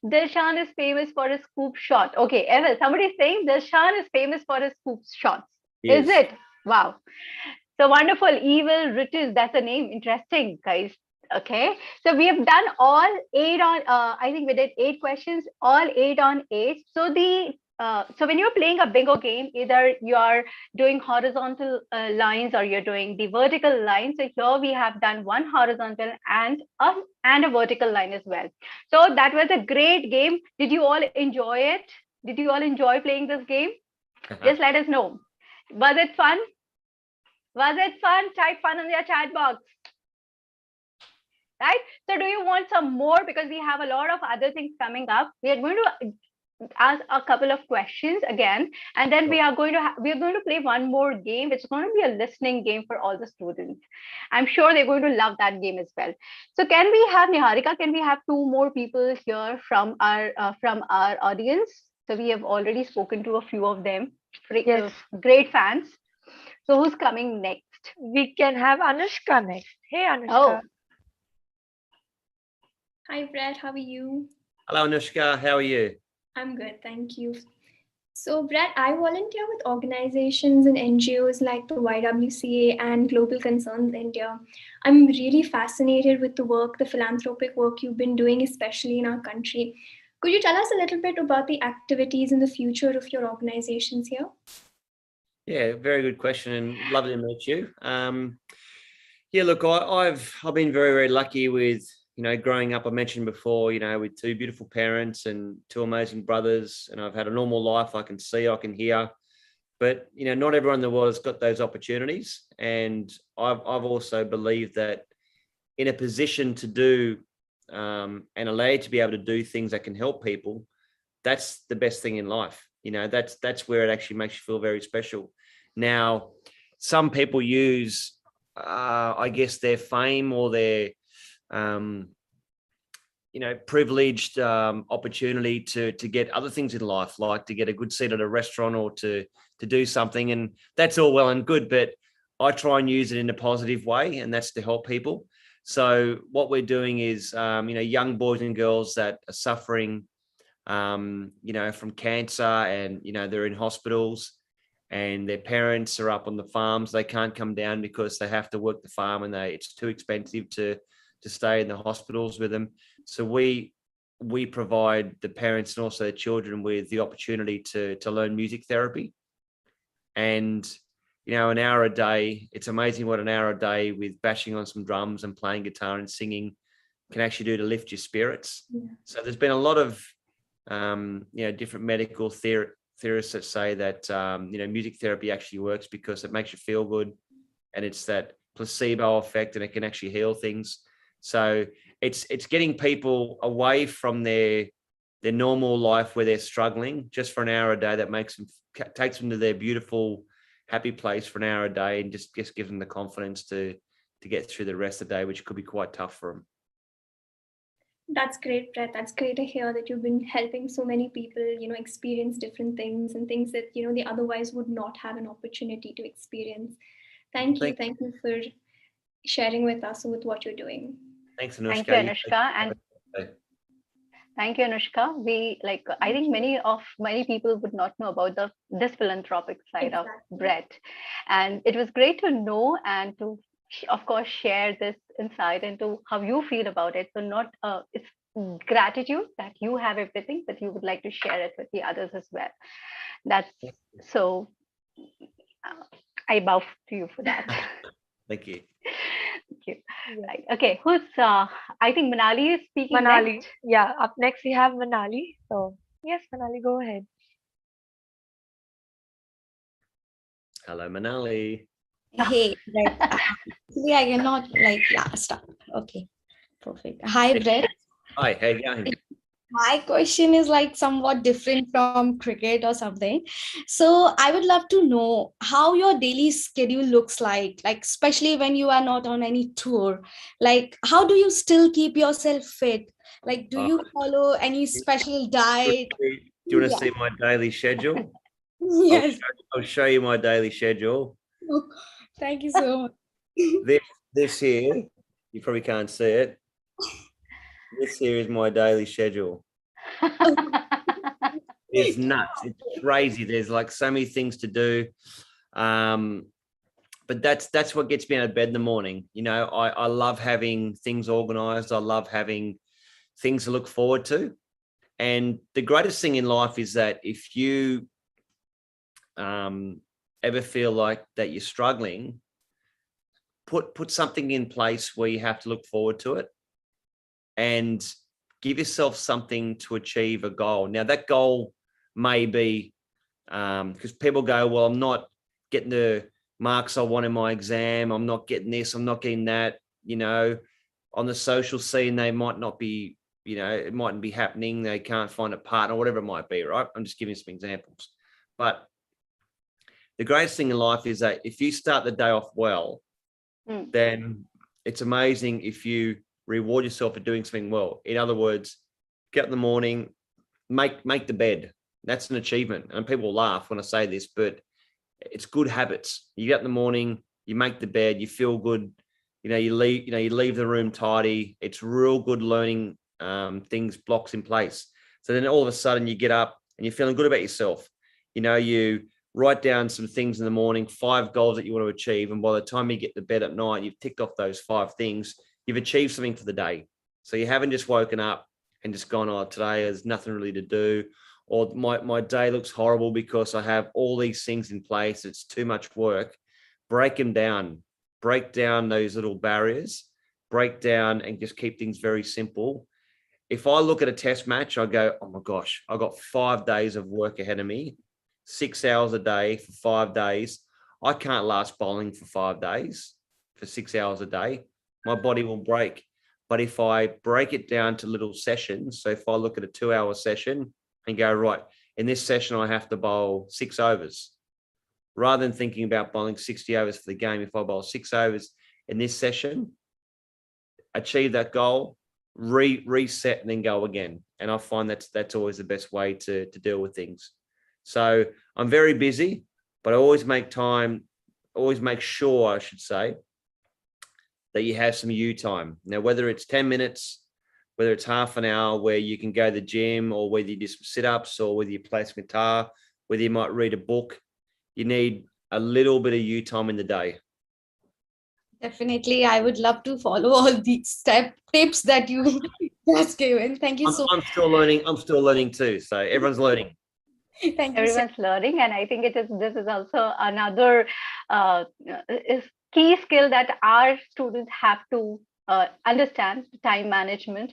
Dilshan is famous for his scoop shot. Okay, Evel, somebody's saying Dilshan is famous for his scoop shots. Is it? Wow. So wonderful. Evil Riches. That's a name. Interesting, guys. Okay, so we have done all 8 on I think we did 8 questions, all 8 on 8. So so when you're playing a bingo game, either you are doing horizontal lines or you're doing the vertical line. So here we have done one horizontal and a vertical line as well. So that was a great game. Did you all enjoy it? Did you all enjoy playing this game? Just let us know. Was it fun? Was it fun? Type fun in your chat box. Right? So do you want some more? Because we have a lot of other things coming up. We are going to ask a couple of questions again, and then we are going to play one more game, which is going to be a listening game for all the students. I'm sure they're going to love that game as well. So can we have Niharika? Can we have 2 more people here from our audience? So we have already spoken to a few of them.
Yes.
Great fans. So who's coming next?
We can have Anushka next. Hey, Anushka.
Oh.
Hi, Brad. How are you?
Hello, Anushka. How are you?
I'm good. Thank you. So, Brad, I volunteer with organizations and NGOs like the YWCA and Global Concerns India. I'm really fascinated with the work, the philanthropic work you've been doing, especially in our country. Could you tell us a little bit about the activities and the future of your organizations here?
Yeah, very good question, and lovely to meet you. Yeah, look, I've been very, very lucky with growing up, I mentioned before, with two beautiful parents and two amazing brothers, and I've had a normal life. I can see, I can hear, but not everyone in the world has got those opportunities. And I've also believed that in a position to do and allowed to be able to do things that can help people, that's the best thing in life. That's where it actually makes you feel very special. Now, some people use, I guess, their fame or their privileged opportunity to get other things in life, like to get a good seat at a restaurant or to do something, and that's all well and good, but I try and use it in a positive way, and that's to help people. So what we're doing is young boys and girls that are suffering from cancer, and they're in hospitals, and their parents are up on the farms. They can't come down because they have to work the farm, and it's too expensive to stay in the hospitals with them. So we provide the parents and also the children with the opportunity to learn music therapy. And an hour a day, it's amazing what an hour a day with bashing on some drums and playing guitar and singing can actually do to lift your spirits. Yeah. So there's been a lot of different medical theorists that say that music therapy actually works because it makes you feel good, and it's that placebo effect, and it can actually heal things. So it's getting people away from their normal life where they're struggling just for an hour a day. That takes them to their beautiful, happy place for an hour a day, and just gives them the confidence to get through the rest of the day, which could be quite tough for them.
That's great, Brett. That's great to hear that you've been helping so many people, experience different things and things that, they otherwise would not have an opportunity to experience. Thank you. Thank you for sharing with us with what you're doing.
Thanks, Anushka.
Thank you, Anushka. And thank you, Anushka. I think many people would not know about this philanthropic side of Brett. And it was great to know and to, of course, share this insight into how you feel about it. So it's gratitude that you have everything, but you would like to share it with the others as well. That's so, I bow to you for that.
Thank you.
Thank you. Right. Okay. Who's, I think Manali is speaking
Manali.
next.
Yeah. Up next we have Manali. So yes, Manali, go ahead.
Hello, Manali.
Hey, Brett. Actually, I cannot start. Okay, perfect. Hi, Brett.
Hi, how you going?
My question is somewhat different from cricket or something. So I would love to know how your daily schedule looks like especially when you are not on any tour. How do you still keep yourself fit? Do you follow any special diet?
Do you want to see my daily schedule?
Yes.
I'll show you my daily schedule.
Oh, thank you so much.
This here, you probably can't see it. This here is my daily schedule. It's nuts. It's crazy. There's so many things to do. But that's what gets me out of bed in the morning. I love having things organized. I love having things to look forward to. And the greatest thing in life is that if you ever feel like that you're struggling, put something in place where you have to look forward to it, and give yourself something to achieve a goal. Now that goal may be because people go, well, I'm not getting the marks I want in my exam, I'm not getting this, I'm not getting that. On the social scene, they might not be, it mightn't be happening, they can't find a partner, whatever it might be, right? I'm just giving you some examples. But the greatest thing in life is that if you start the day off well, then it's amazing if you reward yourself for doing something well. In other words, get up in the morning, make the bed. That's an achievement. And people laugh when I say this, but it's good habits. You get up in the morning, you make the bed, you feel good. You leave the room tidy. It's real good learning things, blocks in place. So then all of a sudden you get up and you're feeling good about yourself. You write down some things in the morning, 5 goals that you want to achieve. And by the time you get to bed at night, you've ticked off those 5 things. You've achieved something for the day. So you haven't just woken up and just gone, oh, today there's nothing really to do. Or my day looks horrible because I have all these things in place. It's too much work. Break them down. Break down those little barriers break down and just keep things very simple. If I look at a test match, I go, oh my gosh, I got 5 days of work ahead of me, 6 hours a day for 5 days. I can't last bowling for 5 days for 6 hours a day. My body will break. But if I break it down to little sessions, so if I look at a 2-hour session and go, right, in this session, I have to bowl 6 overs. Rather than thinking about bowling 60 overs for the game, if I bowl 6 overs in this session, achieve that goal, reset, and then go again. And I find that's always the best way to deal with things. So I'm very busy, but I always make time, always make sure, I should say, that you have some you time. Now, whether it's 10 minutes, whether it's half an hour where you can go to the gym, or whether you do some sit-ups, or whether you play some guitar, whether you might read a book, you need a little bit of you time in the day.
Definitely, I would love to follow all these tips that you just given. Thank you so
I'm still learning. I'm still learning too. So everyone's learning.
much. Thank you so
Everyone's learning, and I think this is also another is key skill that our students have to understand: time management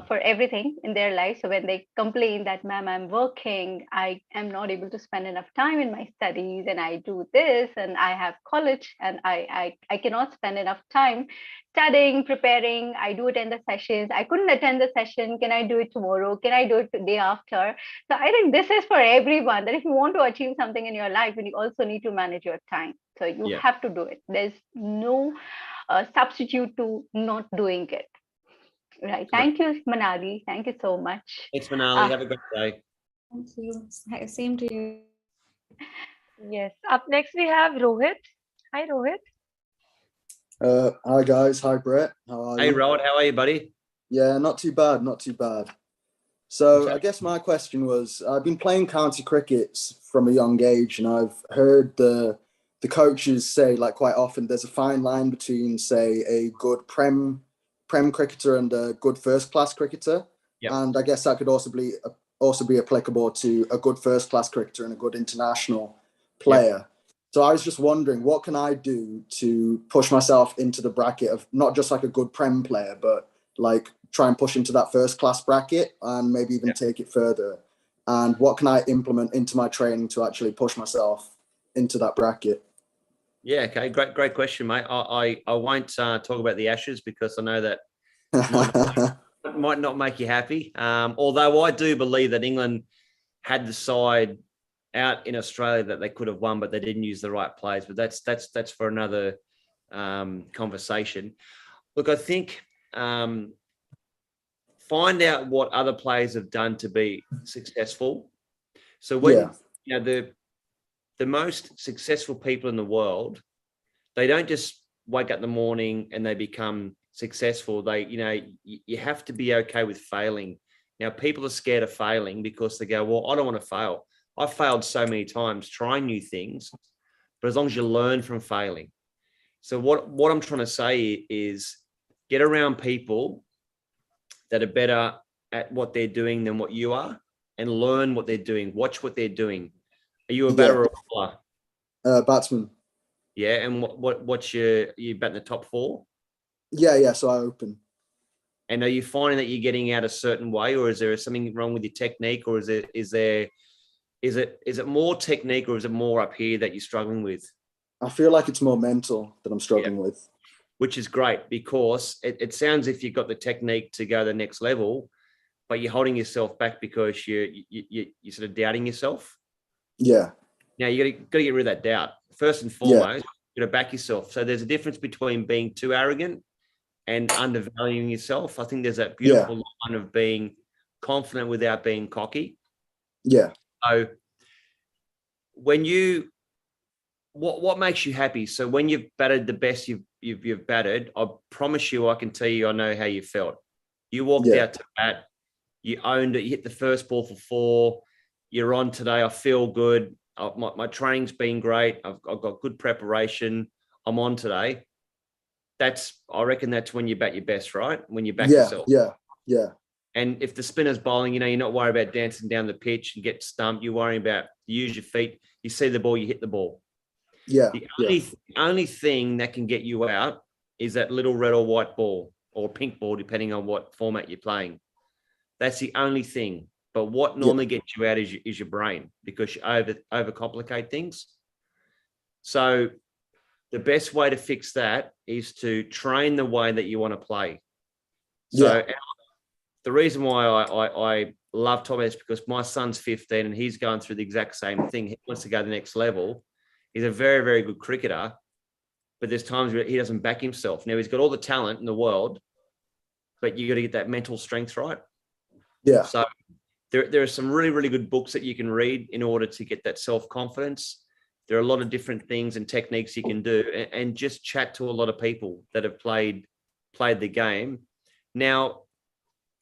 for everything in their life. So when they complain that, ma'am, I'm working, I am not able to spend enough time in my studies, and I do this, and I have college, and I cannot spend enough time studying, preparing. I do attend the sessions. I couldn't attend the session. Can I do it tomorrow? Can I do it the day after? So I think this is for everyone, that if you want to achieve something in your life, you also need to manage your time. So you have to do it. There's no substitute to not doing it. Right. Thank you, Manali. Thank you so much.
Thanks, Manali. Have a great day.
Thank you. Same to you.
Yes. Up next we have Rohit. Hi, Rohit.
Hi guys. Hi Brett. How are
Hey,
you?
Rod. How are you, buddy?
Yeah, not too bad. Not too bad. So I guess my question was, I've been playing county crickets from a young age, and I've heard the coaches say, like, quite often there's a fine line between, say, a good prem cricketer and a good first class cricketer.
Yep.
And I guess that could also be applicable to a good first class cricketer and a good international player. Yep. So I was just wondering, what can I do to push myself into the bracket of not just like a good prem player, but like try and push into that first class bracket and maybe even take it further? And what can I implement into my training to actually push myself into that bracket?
Yeah, okay, great question, mate. I won't talk about the Ashes because I know that might not make you happy. Although I do believe that England had the side out in Australia that they could have won, but they didn't use the right players. But that's for another conversation. Look, I think find out what other players have done to be successful. So when you know the most successful people in the world, they don't just wake up in the morning and they become successful. You have to be okay with failing. Now, people are scared of failing because they go, well, I don't want to fail. I've failed so many times trying new things, but as long as you learn from failing. So what I'm trying to say is get around people that are better at what they're doing than what you are, and learn what they're doing. Watch what they're doing. Are you a batter or a bowler?
Batsman.
Yeah, and what's you bat in the top 4?
Yeah. So I open.
And are you finding that you're getting out a certain way, or is there something wrong with your technique, or is it more technique, or is it more up here that you're struggling with?
I feel like it's more mental that I'm struggling with.
Which is great, because it sounds if you've got the technique to go to the next level, but you're holding yourself back because you're sort of doubting yourself.
Yeah.
Now you got to get rid of that doubt. First and foremost, you got to back yourself. So there's a difference between being too arrogant and undervaluing yourself. I think there's that beautiful line of being confident without being cocky.
Yeah.
So when what makes you happy? So when you've batted the best you've batted, I promise you, I can tell you, I know how you felt. You walked out to bat, you owned it, you hit the first ball for 4. You're on today. I feel good. My training's been great. I've got good preparation. I'm on today. I reckon that's when you bat your best, right? When you back yourself.
Yeah.
And if the spinner's bowling, you're not worried about dancing down the pitch and get stumped. You're worrying about you use your feet. You see the ball, you hit the ball.
Yeah.
The only thing that can get you out is that little red or white ball or pink ball, depending on what format you're playing. That's the only thing. But what normally gets you out is your brain, because you overcomplicate things. So the best way to fix that is to train the way that you want to play. So the reason why I love Tom is because my son's 15 and he's going through the exact same thing. He wants to go to the next level. He's a very, very good cricketer, but there's times where he doesn't back himself. Now, he's got all the talent in the world, but you got to get that mental strength right.
Yeah.
So there are some really, really good books that you can read in order to get that self-confidence. There are a lot of different things and techniques you can do, and just chat to a lot of people that have played the game. Now,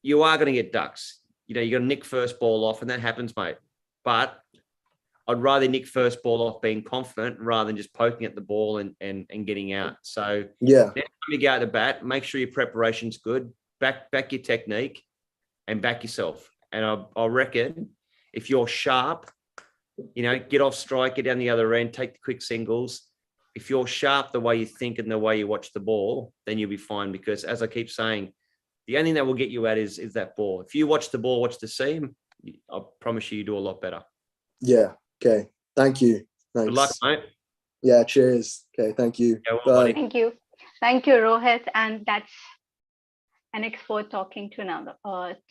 you are going to get ducks. You know, you got to nick first ball off, and that happens, mate. But I'd rather nick first ball off being confident rather than just poking at the ball and getting out. So next time you go out to bat, make sure your preparation's good. Back your technique and back yourself. And I reckon if you're sharp, you know, get off strike, get down the other end, take the quick singles. If you're sharp the way you think and the way you watch the ball, then you'll be fine. Because as I keep saying, the only thing that will get you out is that ball. If you watch the ball, watch the seam, I promise you do a lot better.
Yeah. Okay. Thank you. Thanks.
Good luck, mate.
Yeah. Cheers. Okay. Thank you.
Yeah, well,
Bye.
Thank you. Thank you, Rohit. And that's an expert talking to another,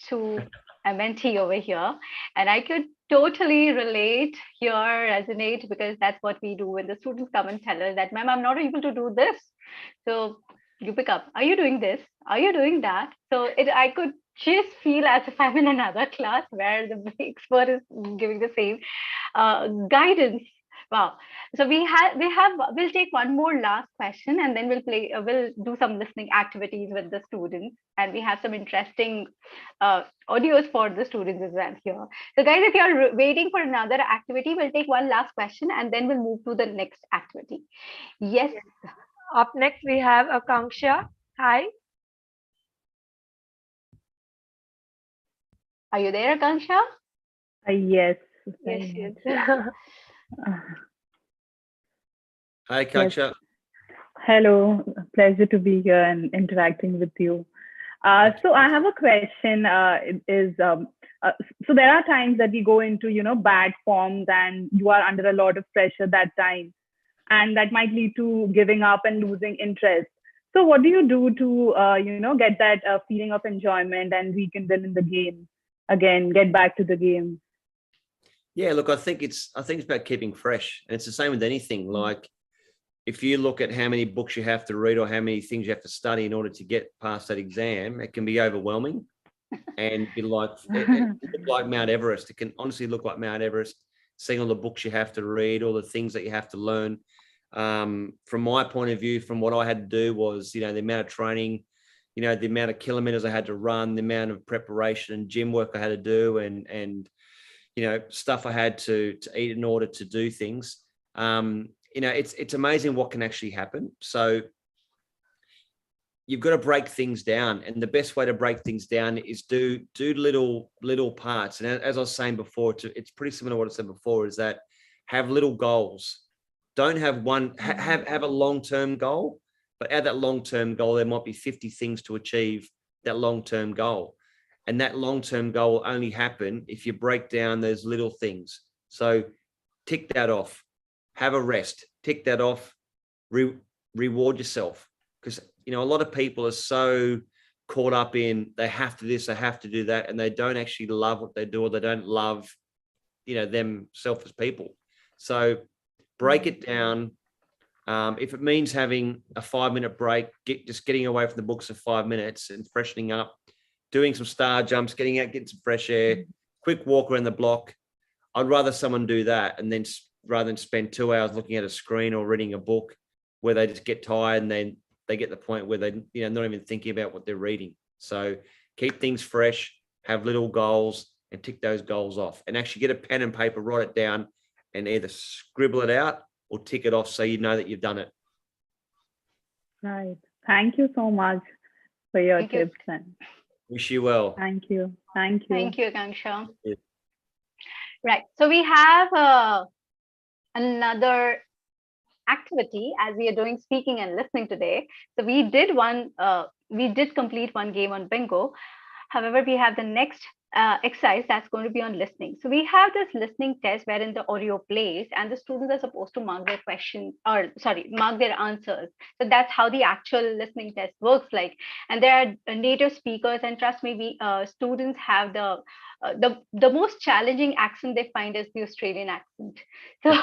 to a mentee over here. And I could totally relate here, resonate, because that's what we do when the students come and tell us that, ma'am, I'm not able to do this. So you pick up, are you doing this? Are you doing that? So I could just feel as if I'm in another class where the expert is giving the same guidance. Wow. So we'll take one more last question, and then we'll do some listening activities with the students, and we have some interesting audios for the students as well here. So guys, if you're waiting for another activity, we'll take one last question and then we'll move to the next activity. Yes.
Up next, we have Akanksha. Hi.
Are you there, Akanksha?
Yes.
Yes.
Hi, Kaksha.
Hello. Pleasure to be here and interacting with you. So I have a question. So there are times that we go into, bad forms and you are under a lot of pressure that time, and that might lead to giving up and losing interest. So what do you do to, get that feeling of enjoyment and rekindle in the game again, get back to the game?
Yeah, look, I think it's about keeping fresh, and it's the same with anything. Like, if you look at how many books you have to read or how many things you have to study in order to get past that exam, it can be overwhelming and be like Mount Everest. It can honestly look like Mount Everest, seeing all the books you have to read, all the things that you have to learn. From my point of view, from what I had to do was, the amount of training, the amount of kilometers I had to run, the amount of preparation and gym work I had to do, and stuff I had to eat in order to do things. It's amazing what can actually happen. So you've got to break things down, and the best way to break things down is do little parts. And as I was saying before, it's pretty similar to what I said before, is that have little goals. Don't have one, have a long-term goal, but at that long-term goal, there might be 50 things to achieve that long-term goal. And that long-term goal will only happen if you break down those little things. So tick that off, have a rest, tick that off, reward yourself. Because, a lot of people are so caught up in, they have to do this, they have to do that, and they don't actually love what they do, or they don't love, themselves as people. So break it down. If it means having a 5-minute break, just getting away from the books for 5 minutes and freshening up, doing some star jumps, getting out, getting some fresh air, quick walk around the block. I'd rather someone do that, and then rather than spend 2 hours looking at a screen or reading a book where they just get tired and then they get the point where they, not even thinking about what they're reading. So keep things fresh, have little goals, and tick those goals off, and actually get a pen and paper, write it down, and either scribble it out or tick it off so you know that you've done it.
Right. Thank you so much for your tips. And
wish you well.
Thank you. Thank you.
Thank you, Akanksha. Right. So we have another activity, as we are doing speaking and listening today. So we did complete one game on bingo. However, we have the next exercise that's going to be on listening. So we have this listening test wherein the audio plays and the students are supposed to mark their questions, or sorry, mark their answers. So that's how the actual listening test works like. And there are native speakers, and trust me, students have the most challenging accent they find is the Australian accent. So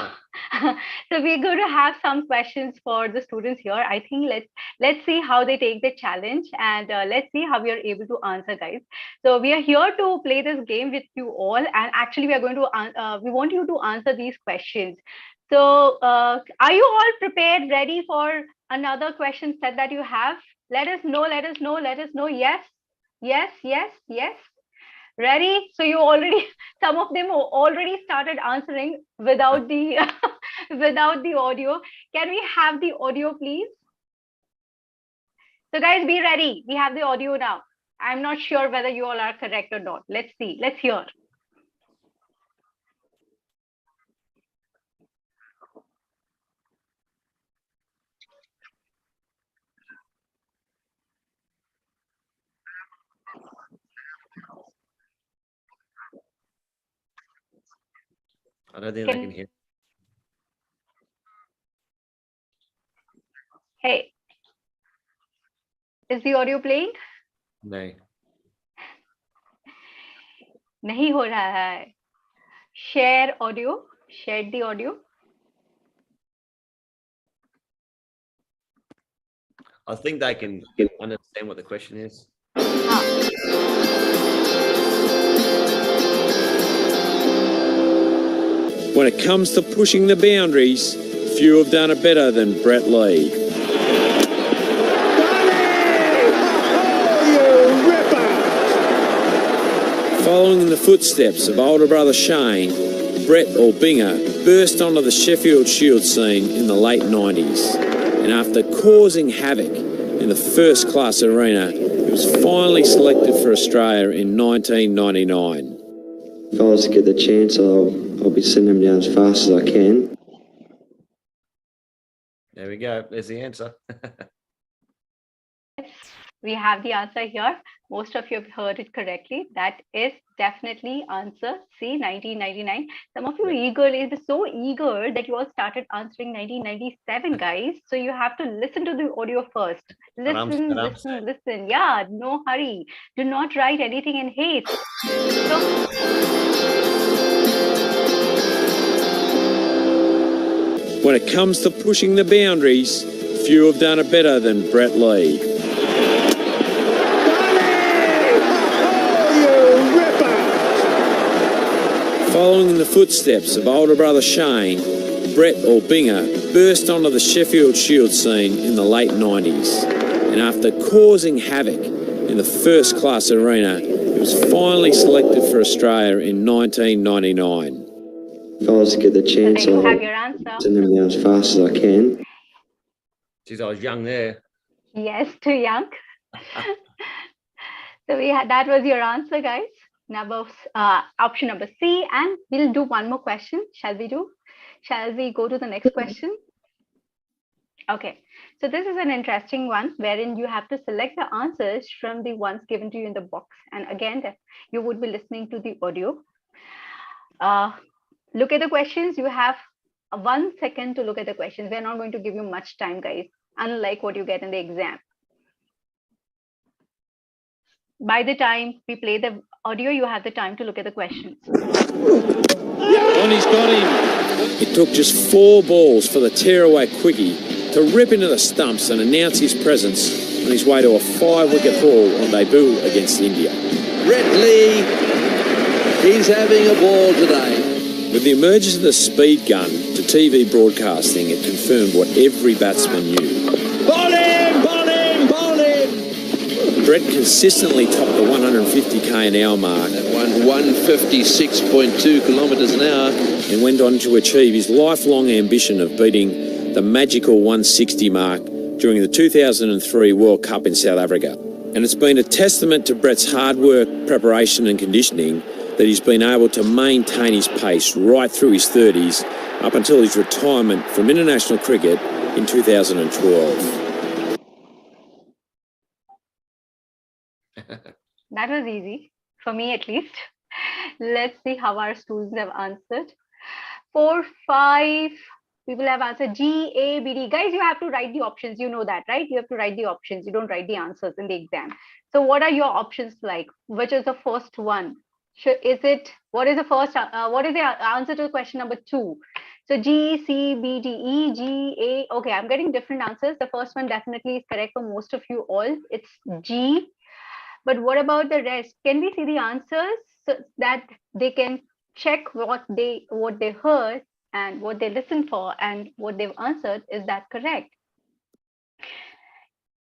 so we're going to have some questions for the students here. I think let's see how they take the challenge, and let's see how we are able to answer, guys. So we are here to play this game with you all, and actually we are going to we want you to answer these questions. So are you all prepared, ready for another question set that you have? Let us know. Yes, yes, yes, yes. Ready? So you already, some of them already started answering without the without the audio. Can we have the audio, please? So guys, be ready. We have the audio now. I'm not sure whether you all are correct or not. Let's see. Let's hear.
I don't think they can hear.
Hey, is the audio playing?
No.
नहीं हो रहा है. Share audio. Share the audio.
I think they can understand what the question is.
When it comes to pushing the boundaries, few have done it better than Brett Lee. Following in the footsteps of older brother Shane, Brett Albinger burst onto the Sheffield Shield scene in the late 90s. And after causing havoc in the first class arena, he was finally selected for Australia in 1999.
If I was to get the chance, I'll be sending them down as fast as I can.
There we go. There's the answer.
We have the answer here. Most of you have heard it correctly. That is definitely answer C, 1999. Some of you eagerly, so eager that you all started answering 1997, guys. So you have to listen to the audio first. Listen. Yeah, no hurry. Do not write anything in haste.
When it comes to pushing the boundaries, few have done it better than Brett Lee. Following in the footsteps of older brother Shane, Brett Albinger burst onto the Sheffield Shield scene in the late 90s. And after causing havoc in the first class arena, he was finally selected for Australia in 1999.
If I was to get the chance,
I'll
I'll send them down as fast as I can.
Geez, I was young there.
Yes, too young. So that was your answer, guys. Option number C, and we'll do one more question. Shall we go to the next question? Okay, so this is an interesting one wherein you have to select the answers from the ones given to you in the box, and again you would be listening to the audio. Look at the questions. You have 1 second to look at the questions. We're not going to give you much time, guys, unlike what you get in the exam. By the time we play the audio, you have the time to look at the questions.
And he's got him. It took just 4 balls for the tearaway quickie to rip into the stumps and announce his presence on his way to a 5-wicket haul on debut against India.
Brett Lee, he's having a ball today.
With the emergence of the speed gun to TV broadcasting, it confirmed what every batsman knew.
Bowl him! Bowl him! Bowl him!
Brett consistently topped the 150k an hour mark.
That one 156.2 kilometres an hour.
And went on to achieve his lifelong ambition of beating the magical 160 mark during the 2003 World Cup in South Africa. And it's been a testament to Brett's hard work, preparation and conditioning that he's been able to maintain his pace right through his 30s up until his retirement from international cricket in 2012.
That was easy, for me at least. Let's see how our students have answered. 4, 5 people have answered G, A, B, D. Guys, you have to write the options. You know that, right? You have to write the options. You don't write the answers in the exam. So what are your options like? Which is the first one? What is the first, what is the answer to question number 2? So G, C, B, D, E, G, A. Okay, I'm getting different answers. The first one definitely is correct for most of you all. It's G. But what about the rest? Can we see the answers so that they can check what they heard and what they listened for and what they've answered? Is that correct?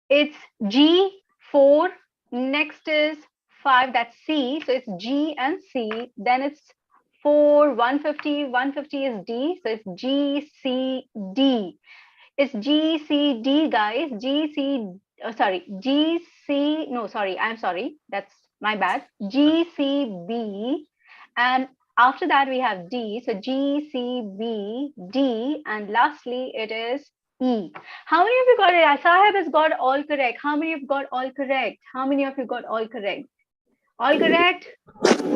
It's G, 4. Next is 5. That's C. So it's G and C. Then it's 4, 150. 150 is D. So it's G, C, D. It's G, C, D, guys. G, C. G, C. No, sorry. I'm sorry. That's my bad. G, C, B. And after that, we have D. So G, C, B, D. And lastly, it is E. How many of you got it? Sahib has got all correct. How many have got all correct? How many of you got all correct? All correct?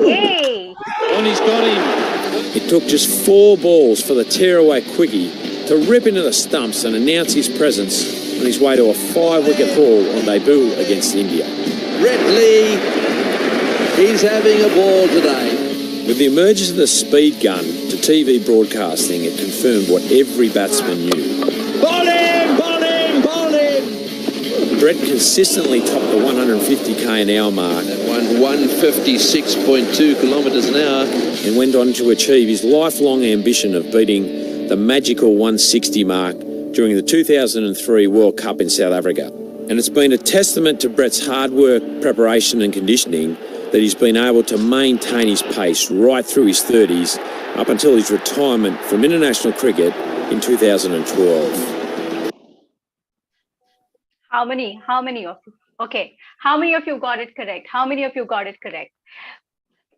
Yay!
And he's got him. It took just 4 balls for the tearaway quickie to rip into the stumps and announce his presence on his way to a 5-wicket haul on debut against India.
Brett Lee, he's having a ball today.
With the emergence of the speed gun to TV broadcasting, it confirmed what every batsman knew.
Ball him, ball him, ball him.
Brett consistently topped the 150k an hour mark.
That one 156.2 kilometres an hour.
And went on to achieve his lifelong ambition of beating the magical 160 mark during the 2003 World Cup in South Africa. And it's been a testament to Brett's hard work, preparation and conditioning that he's been able to maintain his pace right through his 30s up until his retirement from international cricket in 2012.
How many of you? Okay. How many of you got it correct? How many of you got it correct?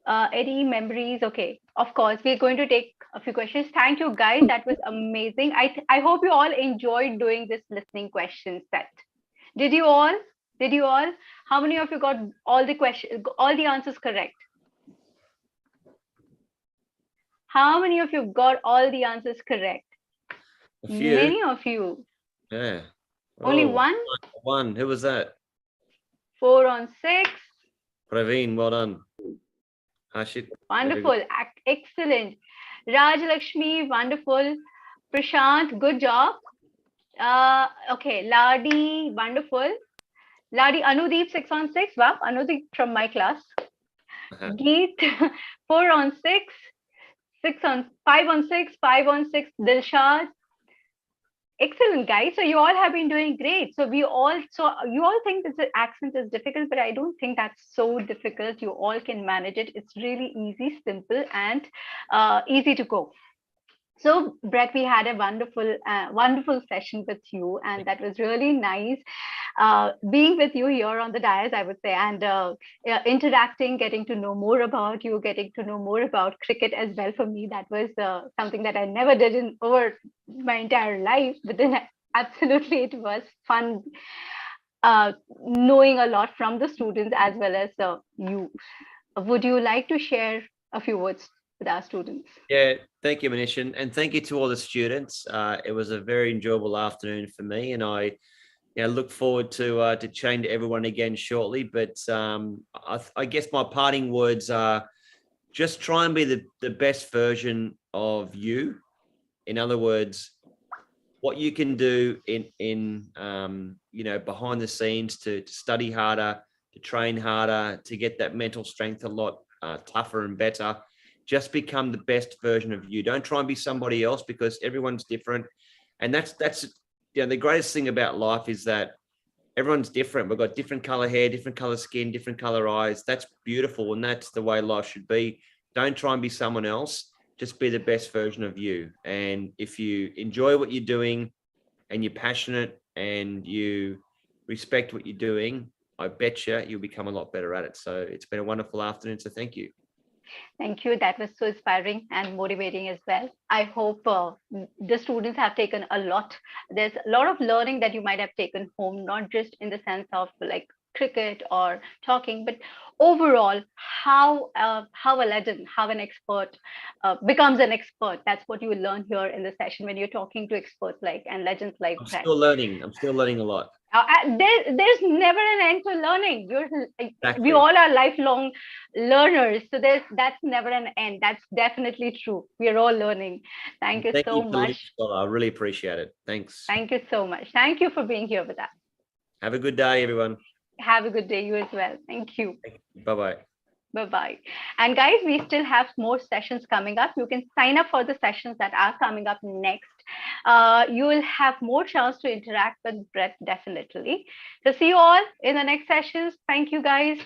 Any memories? Okay. Of course, we're going to take a few questions. Thank you, guys. That was amazing. I hope you all enjoyed doing this listening question set. Did you all? Did you all? How many of you got all the questions, all the answers correct? How many of you got all the answers correct?
A few.
Many of you.
Yeah.
Only one?
One. Who was that?
4 on 6.
Praveen, well done. Harshit.
Wonderful. Excellent. Raj Lakshmi, wonderful. Prashant, good job. Okay. Ladi, wonderful. Ladi, Anudeep, 6 on 6. Wow, Anudeep from my class. Geet, 4 on 6. 5 on 6. 5 on 6. Dilshad. Excellent, guys. So you all have been doing great. So you all think this accent is difficult, but I don't think that's so difficult. You all can manage it. It's really easy, simple, and easy to go. So, Brett, we had a wonderful session with you, and that was really nice being with you here on the dais, I would say, and interacting, getting to know more about you, getting to know more about cricket as well. For me, that was something that I never did over my entire life, but then absolutely it was fun knowing a lot from the students as well as you. Would you like to share a few words with our students?
Yeah, thank you, Manish, and thank you to all the students. It was a very enjoyable afternoon for me, and I look forward to chatting to everyone again shortly. But I guess my parting words are just try and be the best version of you. In other words, what you can do in behind the scenes to study harder, to train harder, to get that mental strength a lot tougher and better. Just become the best version of you. Don't try and be somebody else, because everyone's different. And that's the greatest thing about life is that everyone's different. We've got different color hair, different color skin, different color eyes. That's beautiful. And that's the way life should be. Don't try and be someone else. Just be the best version of you. And if you enjoy what you're doing and you're passionate and you respect what you're doing, I bet you'll become a lot better at it. So it's been a wonderful afternoon. So thank you.
Thank you. That was so inspiring and motivating as well. I hope the students have taken a lot. There's a lot of learning that you might have taken home, not just in the sense of like cricket or talking, but overall how a legend, how an expert becomes an expert. That's what you will learn here in the session when you're talking to experts like and legends like
I'm
Brett.
still learning. I'm still learning a lot.
There's never an end to learning. We
Exactly.
all are lifelong learners, so that's never an end. That's definitely true. We're all learning. Thank you
Thank
so
you for
much.
listening. I really appreciate it. Thanks.
Thank you so much. Thank you for being here with us.
Have a good day, everyone.
Have a good day, you as well. Thank you.
Bye-bye.
Bye-bye. And guys, we still have more sessions coming up. You can sign up for the sessions that are coming up next. You will have more chance to interact with Brett, definitely. So see you all in the next sessions. Thank you, guys.